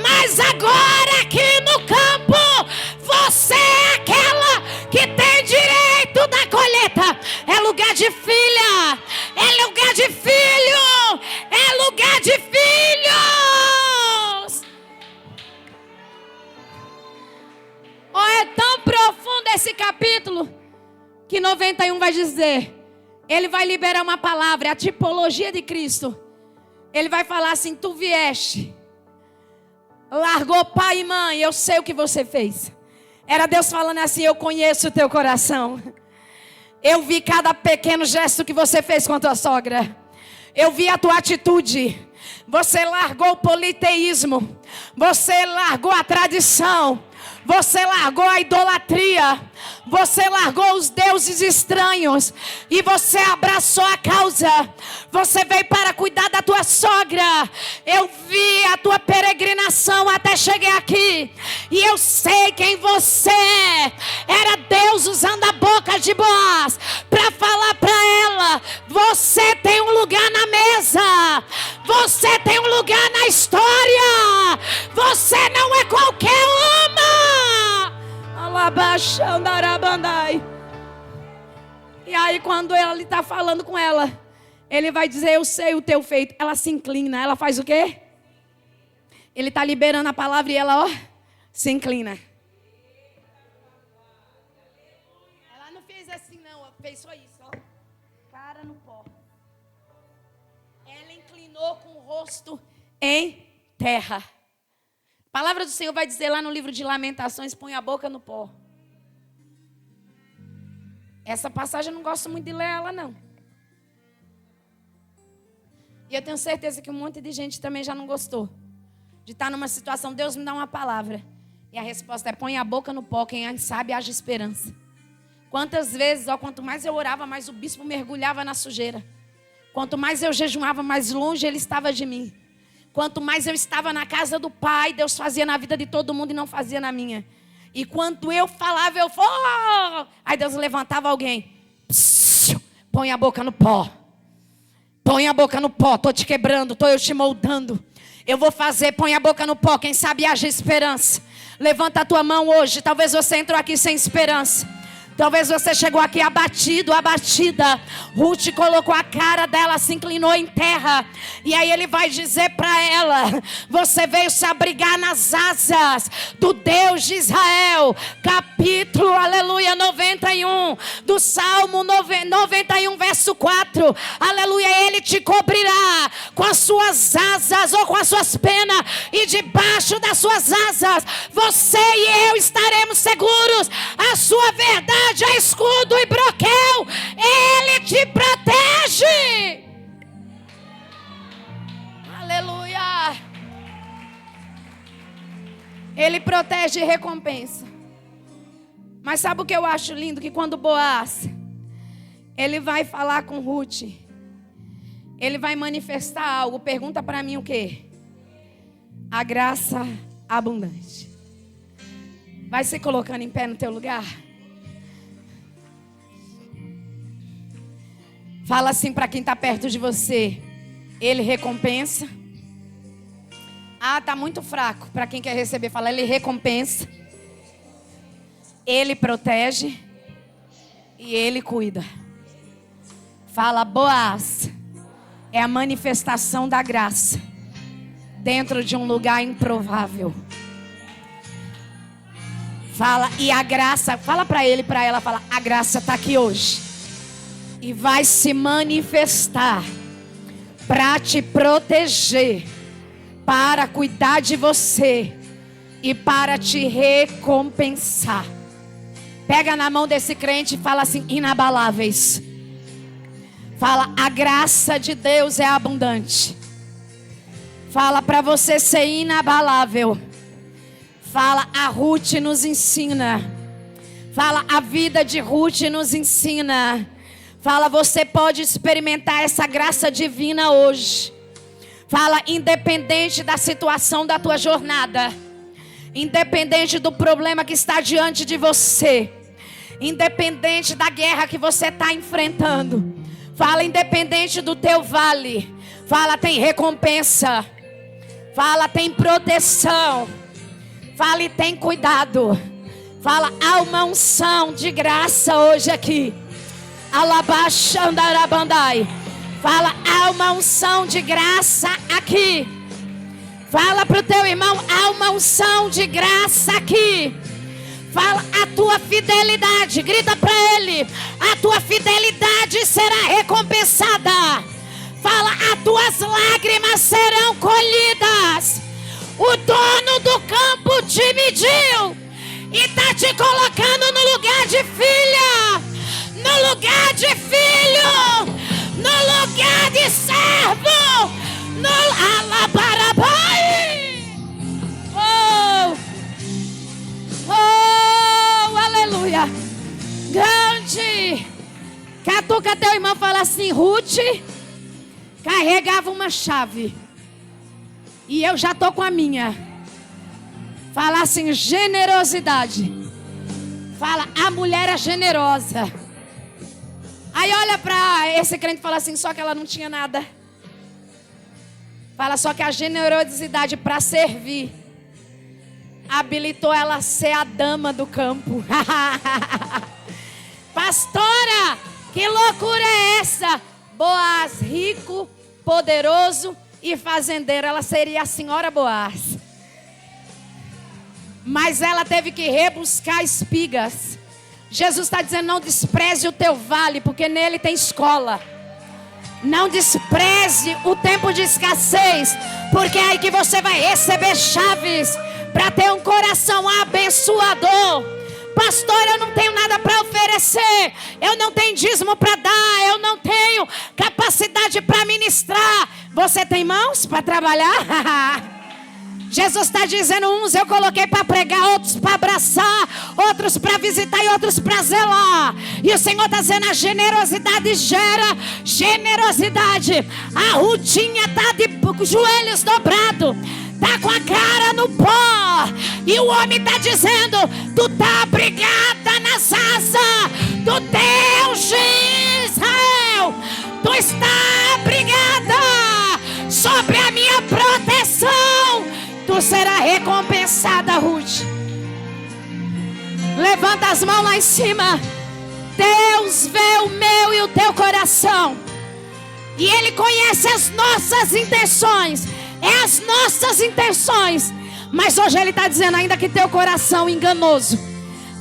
Speaker 1: mas agora aqui no campo você é aquela que tem direito da colheita. É lugar de filha, é lugar de filho, é lugar de filhos. É tão profundo esse capítulo que 91 vai dizer, ele vai liberar uma palavra, a tipologia de Cristo. Ele vai falar assim: tu vieste, largou pai e mãe, eu sei o que você fez. Era Deus falando assim: eu conheço o teu coração. Eu vi cada pequeno gesto que você fez com a tua sogra. Eu vi a tua atitude. Você largou o politeísmo. Você largou a tradição. Você largou a idolatria. Você largou os deuses estranhos. E você abraçou a causa. Você veio para cuidar da tua sogra. Eu vi a tua peregrinação até chegar aqui. E eu sei quem você é. Era Deus usando a boca de Boaz para falar para ela: você tem um lugar na mesa. Você tem um lugar na história. Você não é qualquer uma. E aí quando ele está falando com ela, ele vai dizer: eu sei o teu feito. Ela se inclina. Ela faz o quê? Ele está liberando a palavra e ela, ó, se inclina. Ela não fez assim não, fez só isso, ó, cara no pó. Ela inclinou com o rosto em terra. A palavra do Senhor vai dizer lá no livro de Lamentações: põe a boca no pó. Essa passagem eu não gosto muito de ler ela, não. E eu tenho certeza que um monte de gente também já não gostou. De estar numa situação, Deus me dá uma palavra. E a resposta é: põe a boca no pó, quem sabe haja esperança. Quantas vezes, quanto mais eu orava, mais o bispo mergulhava na sujeira. Quanto mais eu jejuava, mais longe ele estava de mim. Quanto mais eu estava na casa do Pai, Deus fazia na vida de todo mundo e não fazia na minha. E quando eu falava, aí Deus levantava alguém. Põe a boca no pó. Põe a boca no pó, estou te quebrando, estou eu te moldando. Eu vou fazer, põe a boca no pó, quem sabe haja esperança. Levanta a tua mão hoje, talvez você entrou aqui sem esperança. Talvez você chegou aqui abatido, abatida. Ruth colocou a cara dela, se inclinou em terra. E aí ele vai dizer para ela: você veio se abrigar nas asas do Deus de Israel. Capítulo, aleluia, 91 do Salmo 91, verso 4. Aleluia, ele te cobrirá com as suas asas ou com as suas penas. E debaixo das suas asas, você e eu estaremos seguros. A sua verdade é escudo e broquel. Ele te protege. Aleluia. Ele protege e recompensa. Mas sabe o que eu acho lindo? Que quando Boaz, ele vai falar com Ruth, ele vai manifestar algo. Pergunta para mim o quê? A graça abundante. Vai se colocando em pé no teu lugar. Fala assim para quem está perto de você: ele recompensa. Ah, está muito fraco. Para quem quer receber, fala: ele recompensa, ele protege e ele cuida. Fala: Boaz é a manifestação da graça dentro de um lugar improvável. Fala: e a graça, fala para ele, para ela, fala: a graça está aqui hoje. E vai se manifestar para te proteger, para cuidar de você e para te recompensar. Pega na mão desse crente e fala assim: inabaláveis. Fala: a graça de Deus é abundante. Fala para você ser inabalável. Fala: a Ruth nos ensina. Fala: a vida de Ruth nos ensina. Fala: você pode experimentar essa graça divina hoje. Fala: independente da situação da tua jornada, independente do problema que está diante de você, independente da guerra que você está enfrentando, fala: independente do teu vale, fala: tem recompensa. Fala: tem proteção. Fala: e tem cuidado. Fala: há uma unção de graça hoje aqui. Alabaxandarabandai. Fala: há uma unção de graça aqui. Fala para o teu irmão: há uma unção de graça aqui. Fala: a tua fidelidade, grita para ele: a tua fidelidade será recompensada. Fala: as tuas lágrimas serão colhidas. O dono do campo te mediu e está te colocando no lugar de filha. No lugar de filho, no lugar de servo, no alabarabai. Oh, aleluia. Grande. Catuca teu irmão, fala assim: Ruth carregava uma chave e eu já estou com a minha. Fala assim: generosidade. Fala: a mulher é generosa. Aí olha para esse crente e fala assim: só que ela não tinha nada. Fala: só que a generosidade para servir habilitou ela a ser a dama do campo. Pastora, que loucura é essa? Boaz, rico, poderoso e fazendeiro. Ela seria a senhora Boaz. Mas ela teve que rebuscar espigas. Jesus está dizendo: não despreze o teu vale, porque nele tem escola. Não despreze o tempo de escassez, porque é aí que você vai receber chaves para ter um coração abençoador. Pastor, eu não tenho nada para oferecer. eu não tenho dízimo para dar, eu não tenho capacidade para ministrar. Você tem mãos para trabalhar? Jesus está dizendo, uns eu coloquei para pregar, outros para abraçar, outros para visitar e outros para zelar. E o Senhor está dizendo, a generosidade gera generosidade. A Rutinha está de joelhos dobrados, está com a cara no pó. E o homem está dizendo, tu está abrigada nas asas do Deus de Israel. Tu está abrigada sobre a minha proteção. Tu será recompensada, Ruth. Levanta as mãos lá em cima. Deus vê o meu e o teu coração. E Ele conhece as nossas intenções. É as nossas intenções. Mas hoje Ele está dizendo, ainda que teu coração enganoso,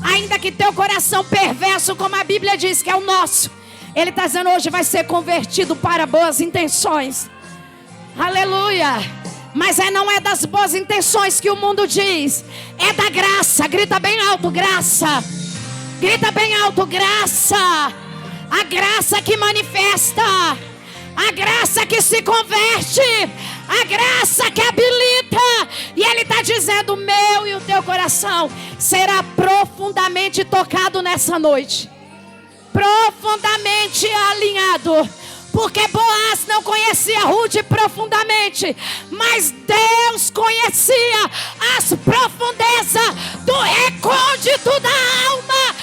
Speaker 1: ainda que teu coração perverso, como a Bíblia diz que é o nosso, Ele está dizendo, hoje vai ser convertido para boas intenções. Aleluia. Mas não é das boas intenções que o mundo diz. É da graça. Grita bem alto, graça. Grita bem alto, graça. A graça que manifesta. A graça que se converte. A graça que habilita. E Ele está dizendo, o meu e o teu coração será profundamente tocado nessa noite. Profundamente alinhado. Porque Boaz não conhecia Ruth profundamente, mas Deus conhecia as profundezas do recôndito da alma,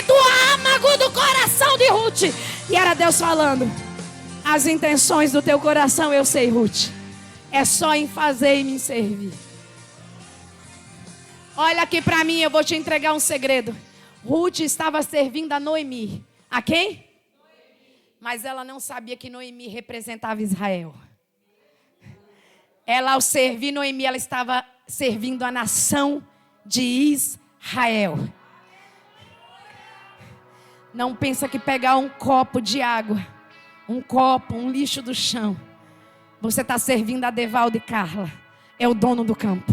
Speaker 1: do âmago do coração de Ruth. E era Deus falando, as intenções do teu coração eu sei, Ruth. É só em fazer e me servir. Olha aqui para mim, eu vou te entregar um segredo. Ruth estava servindo a Noemi. A quem? Mas ela não sabia que Noemi representava Israel. Ela, ao servir Noemi, ela estava servindo a nação de Israel. Não pensa que pegar um copo de água, um lixo do chão, você está servindo a Devaldo e Carla. É o dono do campo.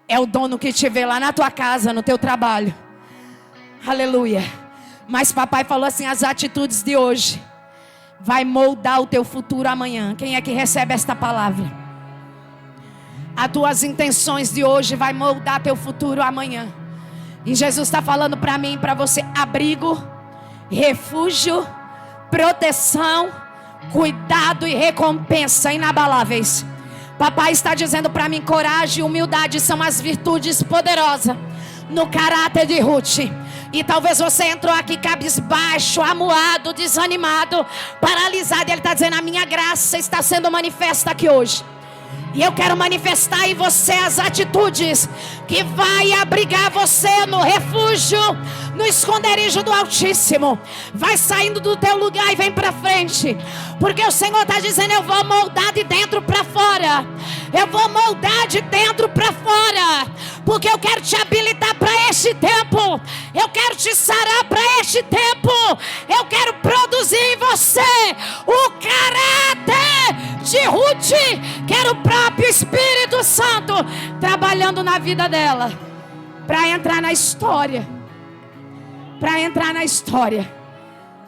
Speaker 1: É o dono que te vê lá na tua casa, no teu trabalho. Aleluia. Mas papai falou assim, as atitudes de hoje vai moldar o teu futuro amanhã. Quem é que recebe esta palavra? As tuas intenções de hoje vai moldar teu futuro amanhã. E Jesus está falando para mim e para você, abrigo, refúgio, proteção, cuidado e recompensa inabaláveis. Papai está dizendo para mim, coragem e humildade são as virtudes poderosas no caráter de Ruth. E talvez você entrou aqui cabisbaixo, amuado, desanimado, paralisado. Ele está dizendo, a minha graça está sendo manifesta aqui hoje. E eu quero manifestar em você as atitudes que vai abrigar você no refúgio, no esconderijo do Altíssimo. Vai saindo do teu lugar e vem para frente. Porque o Senhor está dizendo, eu vou moldar de dentro para fora. Eu vou moldar de dentro para fora. Porque eu quero te habilitar para este tempo. Eu quero te sarar para este tempo. Eu quero produzir em você o caráter de Ruth. Quero o próprio Espírito Santo trabalhando na vida dela. Para entrar na história. Para entrar na história.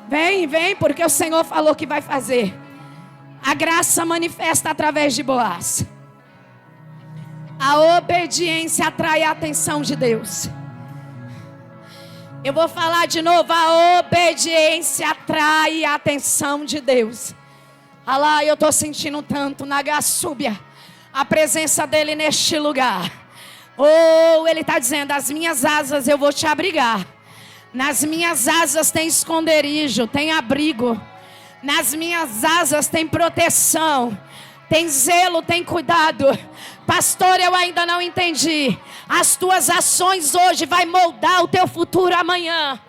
Speaker 1: Vem, porque o Senhor falou que vai fazer. A graça manifesta através de Boaz. A obediência atrai a atenção de Deus. Eu vou falar de novo. A obediência atrai a atenção de Deus. Olha lá, eu estou sentindo tanto na Gaçúbia a presença dele neste lugar. Ele está dizendo, as minhas asas eu vou te abrigar. Nas minhas asas tem esconderijo, tem abrigo. Nas minhas asas tem proteção, tem zelo, tem cuidado. Pastor, eu ainda não entendi. As tuas ações hoje vai moldar o teu futuro amanhã.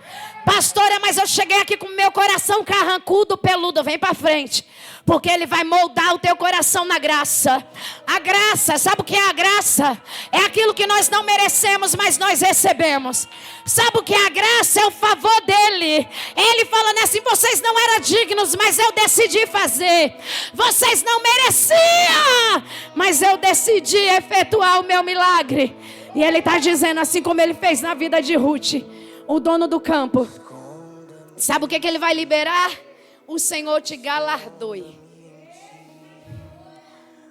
Speaker 1: Pastora, mas eu cheguei aqui com o meu coração carrancudo, peludo. Vem para frente. Porque Ele vai moldar o teu coração na graça. A graça, sabe o que é a graça? É aquilo que nós não merecemos, mas nós recebemos. Sabe o que é a graça? É o favor dEle. Ele falando assim, vocês não eram dignos, mas eu decidi fazer. Vocês não mereciam, mas eu decidi efetuar o meu milagre. E Ele está dizendo, assim como Ele fez na vida de Ruth, o dono do campo. Sabe o que ele vai liberar? O Senhor te galardoe.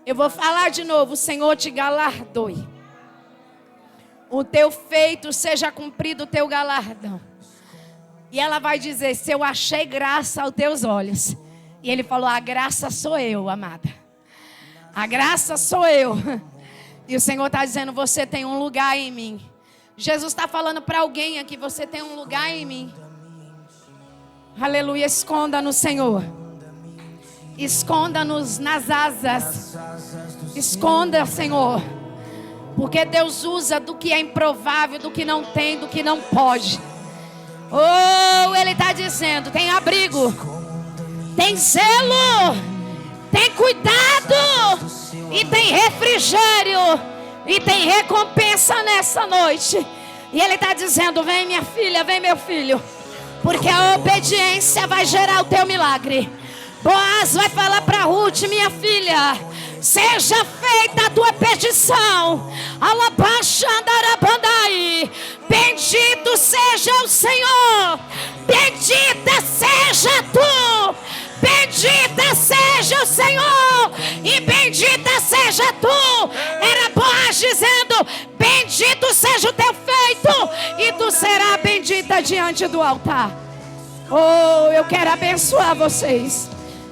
Speaker 1: Eu vou falar de novo, o Senhor te galardoe. O teu feito seja cumprido o teu galardão. E ela vai dizer, se eu achei graça aos teus olhos. E ele falou, a graça sou eu, amada. A graça sou eu. E o Senhor está dizendo, você tem um lugar em mim. Jesus está falando para alguém aqui, você tem um lugar em mim. Aleluia, esconda no Senhor. Esconda-nos nas asas. Esconda, Senhor. Porque Deus usa do que é improvável, do que não tem, do que não pode. Oh, Ele está dizendo, tem abrigo, tem zelo, tem cuidado, e tem refrigério, e tem recompensa nessa noite. E Ele está dizendo, vem minha filha, vem meu filho, porque a obediência vai gerar o teu milagre. Boaz vai falar para Ruth, minha filha, seja feita a tua petição. Alabaxandarabandai. Bendito seja o Senhor. Bendita seja tu. Bendita seja o Senhor. E bendita seja tu. Era Boaz dizendo, bendito seja o teu feito, e tu serás bendita diante do altar. Oh, eu quero abençoar vocês.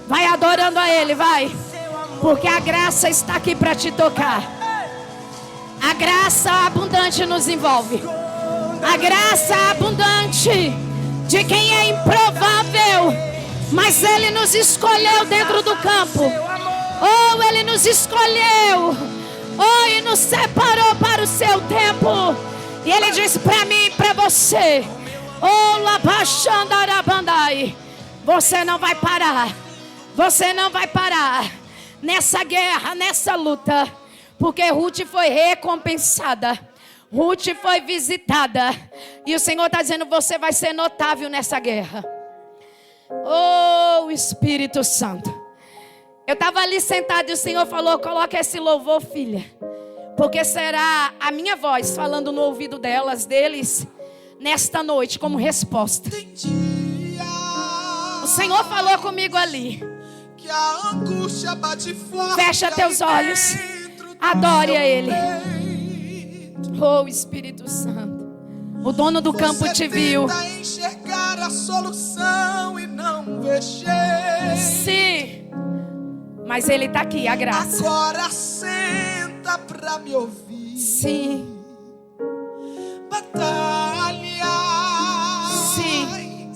Speaker 1: Vai adorando a Ele, vai. Porque a graça está aqui para te tocar. A graça abundante nos envolve. A graça abundante de quem é improvável, mas Ele nos escolheu dentro do campo. Oh, Ele nos escolheu. Oh, e nos separou para o seu tempo. E Ele diz para mim e para você, oh, labaxandarabandai, você não vai parar. Você não vai parar nessa guerra, nessa luta, porque Ruth foi recompensada, Ruth foi visitada, e o Senhor está dizendo, você vai ser notável nessa guerra. Oh, Espírito Santo. Eu estava ali sentado e o Senhor falou, coloca esse louvor, filha, porque será a minha voz falando no ouvido deles, nesta noite, como resposta. O Senhor falou comigo ali.
Speaker 2: A angústia bate forte.
Speaker 1: Fecha teus olhos. Adore a Ele. Oh, Espírito Santo. O dono do campo te viu.
Speaker 2: Enxergar a solução e não ver jeito.
Speaker 1: Sim. Mas Ele está aqui, a graça.
Speaker 2: Agora senta pra me ouvir.
Speaker 1: Sim.
Speaker 2: Batalhas.
Speaker 1: Sim.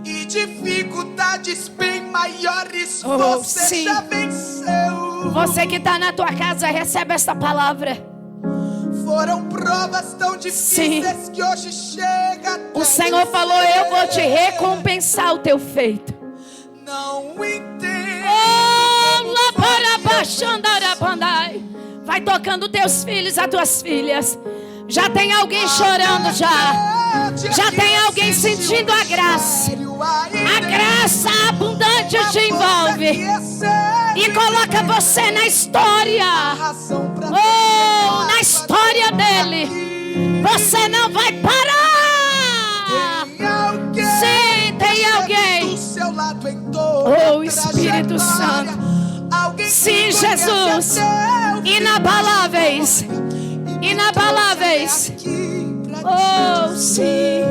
Speaker 2: E dificuldades bem maiores,
Speaker 1: oh,
Speaker 2: você
Speaker 1: sim.
Speaker 2: já venceu.
Speaker 1: Você que está na tua casa, recebe essa palavra.
Speaker 2: Foram provas tão difíceis, sim, que hoje chega.
Speaker 1: O Senhor falou, eu vou te recompensar o teu feito.
Speaker 2: Não entendo.
Speaker 1: Oh, labarabachandarabandai. Vai tocando teus filhos, as tuas filhas. Já tem alguém chorando já. Já tem alguém sentindo a graça. A graça abundante te envolve. E coloca você na história. Oh, na história dele. Você não vai parar. Sim, tem alguém. Oh, Espírito Santo. Sim, Jesus. Inabaláveis. Inabaláveis. Oh, sim.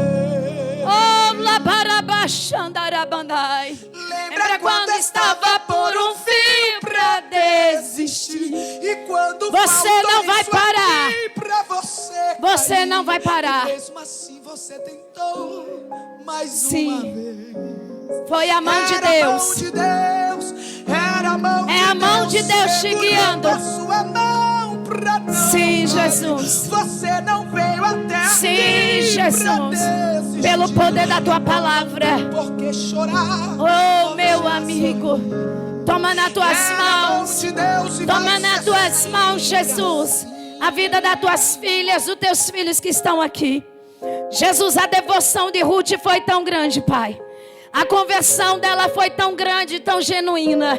Speaker 1: Oh, labarabachandarabandai. Lembra quando estava por um fio pra desistir?
Speaker 2: E quando
Speaker 1: você não vai parar. Você não vai parar.
Speaker 2: Mesmo assim você tentou mais
Speaker 1: sim.
Speaker 2: uma vez.
Speaker 1: Foi a mão de Deus.
Speaker 2: Era a mão de Deus.
Speaker 1: É a mão de Deus te guiando.
Speaker 2: Sua mão pra não
Speaker 1: sim, Jesus.
Speaker 2: Você não veio até
Speaker 1: sim, Jesus. Pelo poder da tua palavra.
Speaker 2: Porque chorar?
Speaker 1: Oh, meu amigo. Toma nas tuas mãos. Toma nas tuas mãos, Jesus. A vida das tuas filhas, dos teus filhos que estão aqui. Jesus, a devoção de Ruth foi tão grande, Pai. A conversão dela foi tão grande, tão genuína.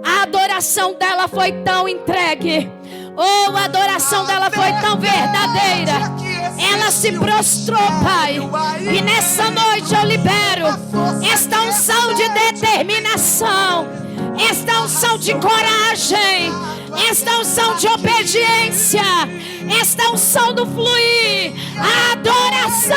Speaker 1: A adoração dela foi tão entregue. Oh, a adoração dela foi tão verdadeira. Ela se prostrou, Pai. E nessa noite eu libero esta unção de determinação, esta unção de coragem, esta unção de obediência, esta unção do fluir, a adoração.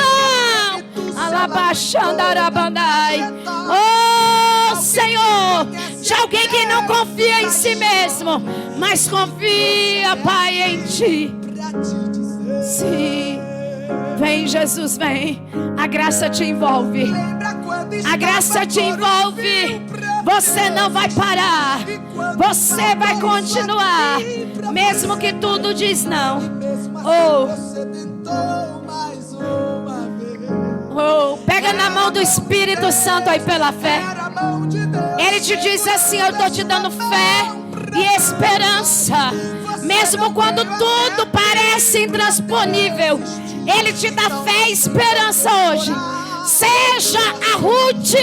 Speaker 1: Alabaxandarabandai. Oh Senhor, de alguém que não confia em si mesmo, mas confia, Pai, em Ti. Sim. Vem, Jesus, vem. A graça te envolve. A graça te envolve. Você não vai parar. Você vai continuar. Mesmo que tudo diz não. Pega na mão do Espírito Santo aí pela fé. Ele te diz assim: eu estou te dando fé e esperança. Mesmo quando tudo parece intransponível, Ele te dá fé e esperança hoje. Seja a Ruth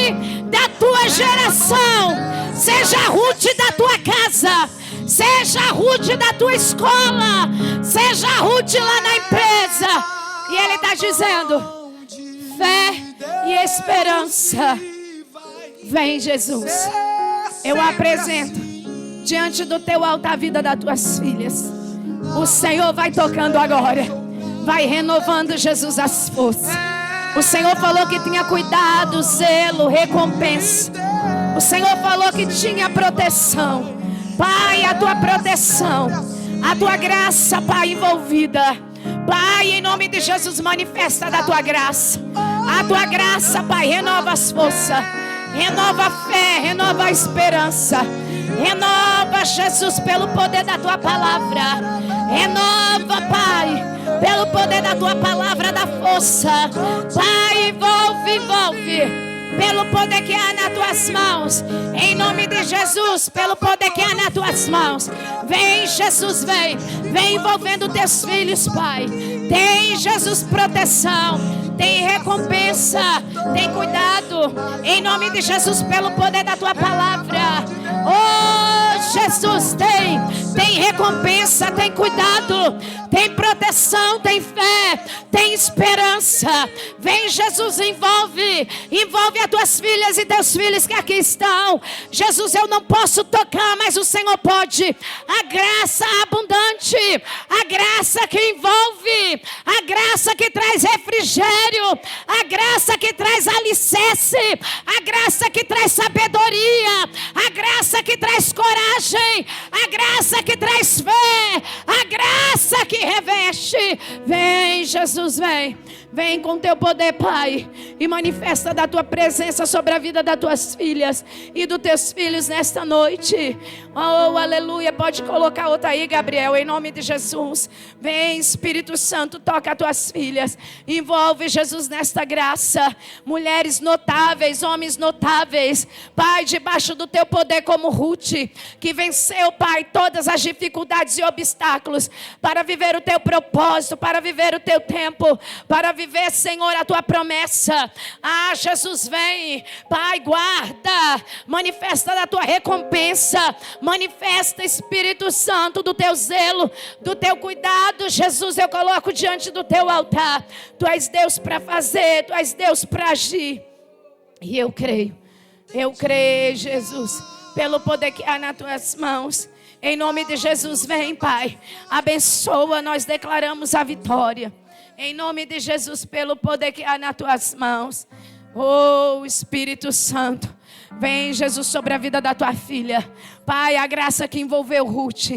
Speaker 1: da tua geração, seja a Ruth da tua casa, seja a Ruth da tua escola, seja a Ruth lá na empresa. E Ele está dizendo: fé e esperança. Vem, Jesus. Eu apresento diante do teu altar a vida das tuas filhas. O Senhor vai tocando agora, vai renovando, Jesus, as forças. O Senhor falou que tinha cuidado, zelo, recompensa. O Senhor falou que tinha proteção. Pai, a tua proteção, a tua graça, Pai, envolvida. Pai, em nome de Jesus, manifesta da tua graça. A tua graça, Pai, renova as forças, renova a fé, renova a esperança. Renova, Jesus, pelo poder da tua palavra. Renova, Pai, pelo poder da tua palavra, da força. Pai, envolve. Pelo poder que há nas tuas mãos. Em nome de Jesus, pelo poder que há nas tuas mãos. Vem, Jesus, vem. Vem envolvendo teus filhos, Pai. Tem, Jesus, proteção. Tem recompensa. Tem cuidado. Em nome de Jesus, pelo poder da tua palavra. Oh, Jesus, tem recompensa, tem cuidado, tem proteção, tem fé, tem esperança. Vem, Jesus, envolve as tuas filhas e teus filhos que aqui estão. Jesus, eu não posso tocar, mas o Senhor pode. A graça abundante, a graça que envolve, a graça que traz refrigério, a graça que traz alicerce, a graça que traz sabedoria, a graça que traz coragem, a graça que traz fé, a graça que reveste. Vem, Jesus, vem. Vem com teu poder, Pai, e manifesta da tua presença sobre a vida das tuas filhas e dos teus filhos nesta noite. Oh, aleluia. Pode colocar outra aí, Gabriel, em nome de Jesus. Vem, Espírito Santo, toca as tuas filhas. Envolve, Jesus, nesta graça. Mulheres notáveis, homens notáveis, Pai, debaixo do teu poder, como Ruth, que venceu, Pai, todas as dificuldades e obstáculos para viver o teu propósito, para viver o teu tempo, para viver, Senhor, a tua promessa. Ah, Jesus, vem, Pai, guarda, manifesta da tua recompensa, manifesta, Espírito Santo, do teu zelo, do teu cuidado. Jesus, eu coloco diante do teu altar. Tu és Deus para fazer, tu és Deus para agir. E eu creio, Jesus, pelo poder que há nas tuas mãos. Em nome de Jesus, vem, Pai, abençoa, nós declaramos a vitória. Em nome de Jesus, pelo poder que há nas tuas mãos. Oh, Espírito Santo, vem, Jesus, sobre a vida da tua filha. Pai, a graça que envolveu Ruth.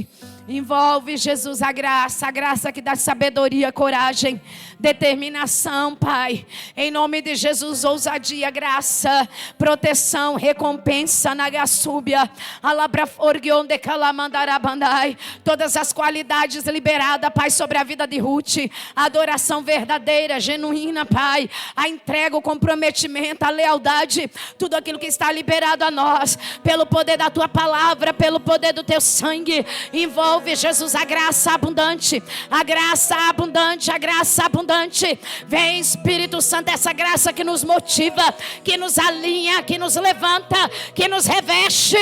Speaker 1: Envolve, Jesus, a graça que dá sabedoria, coragem, determinação, Pai. Em nome de Jesus, ousadia, graça, proteção, recompensa, nagasúbia, alabraforguionde calamandarabandai. Todas as qualidades liberadas, Pai, sobre a vida de Ruth. A adoração verdadeira, genuína, Pai. A entrega, o comprometimento, a lealdade. Tudo aquilo que está liberado a nós, pelo poder da tua palavra, pelo poder do teu sangue. Envolve, envolve, Jesus, a graça abundante, a graça abundante, a graça abundante. Vem, Espírito Santo, essa graça que nos motiva, que nos alinha, que nos levanta, que nos reveste,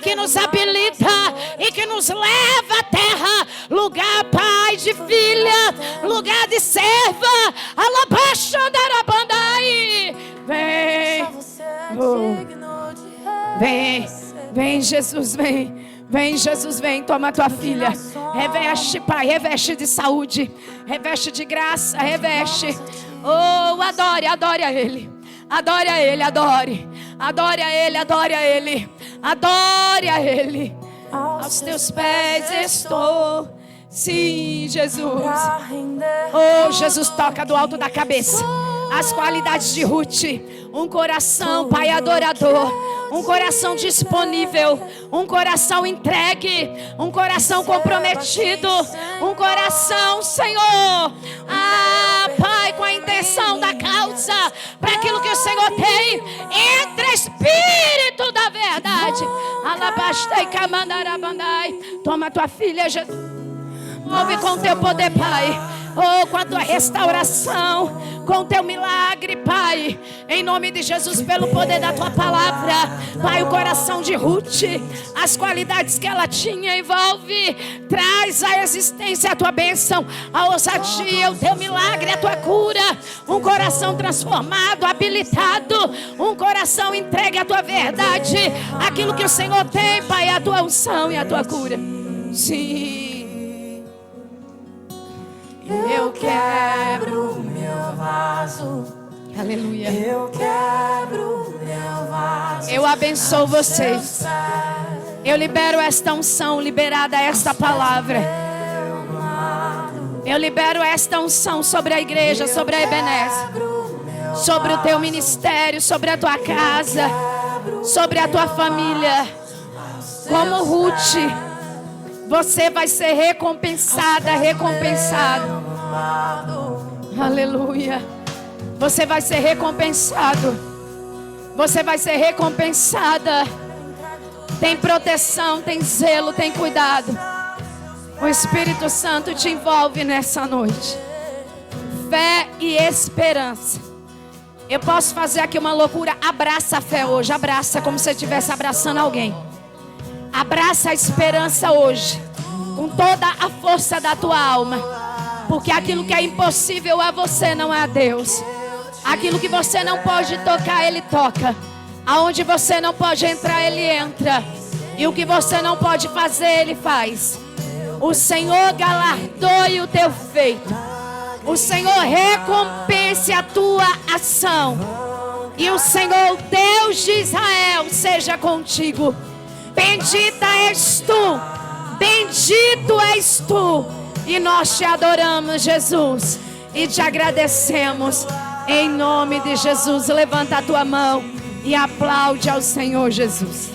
Speaker 1: que nos habilita e que nos leva à terra, lugar, Pai, de filha, lugar de serva. Alabaxandarabandai. Vem, vem, vem, Jesus, vem. Vem, Jesus, vem, toma a tua filha. Reveste, Pai, reveste de saúde, reveste de graça, reveste. Oh, adore, adore a Ele. Adore a Ele, adore. Adore a Ele, adore a Ele. Adore a Ele. Aos teus pés estou. Sim, Jesus. Oh, Jesus, toca do alto da cabeça as qualidades de Ruth. Um coração, Pai, adorador. Um coração disponível. Um coração entregue. Um coração comprometido. Um coração, Senhor, Pai, com a intenção da causa, para aquilo que o Senhor tem. Entra, Espírito da verdade. Alabastai kamandarabandai. Toma a tua filha, Jesus. Move com o teu poder, Pai. Oh, com a tua restauração, com o teu milagre, Pai. Em nome de Jesus, pelo poder da tua palavra, Pai, o coração de Ruth, as qualidades que ela tinha, envolve, traz à existência a tua bênção, a ousadia, o teu milagre, a tua cura. Um coração transformado, habilitado, um coração entregue à tua verdade, aquilo que o Senhor tem, Pai, a tua unção e a tua cura. Sim. Eu quebro meu vaso. Aleluia. Eu quebro meu vaso. Eu abençoo vocês. Eu libero esta unção, liberada esta palavra. Eu libero esta unção sobre a igreja, sobre a Ebenezer, sobre o teu ministério, sobre a tua casa, sobre a tua família. Como Ruth, você vai ser recompensada, recompensado. Aleluia. Você vai ser recompensado. Você vai ser recompensada. Tem proteção, tem zelo, tem cuidado. O Espírito Santo te envolve nessa noite. Fé e esperança. Eu posso fazer aqui uma loucura. Abraça a fé hoje. Abraça como se você estivesse abraçando alguém. Abraça a esperança hoje, com toda a força da tua alma, porque aquilo que é impossível a você não é a Deus. Aquilo que você não pode tocar, Ele toca. Aonde você não pode entrar, Ele entra. E o que você não pode fazer, Ele faz. O Senhor galardoe o teu feito. O Senhor recompense a tua ação. E o Senhor, Deus de Israel, seja contigo. Bendita és tu, bendito és tu, e nós te adoramos, Jesus, e te agradecemos, em nome de Jesus. Levanta a tua mão e aplaude ao Senhor Jesus.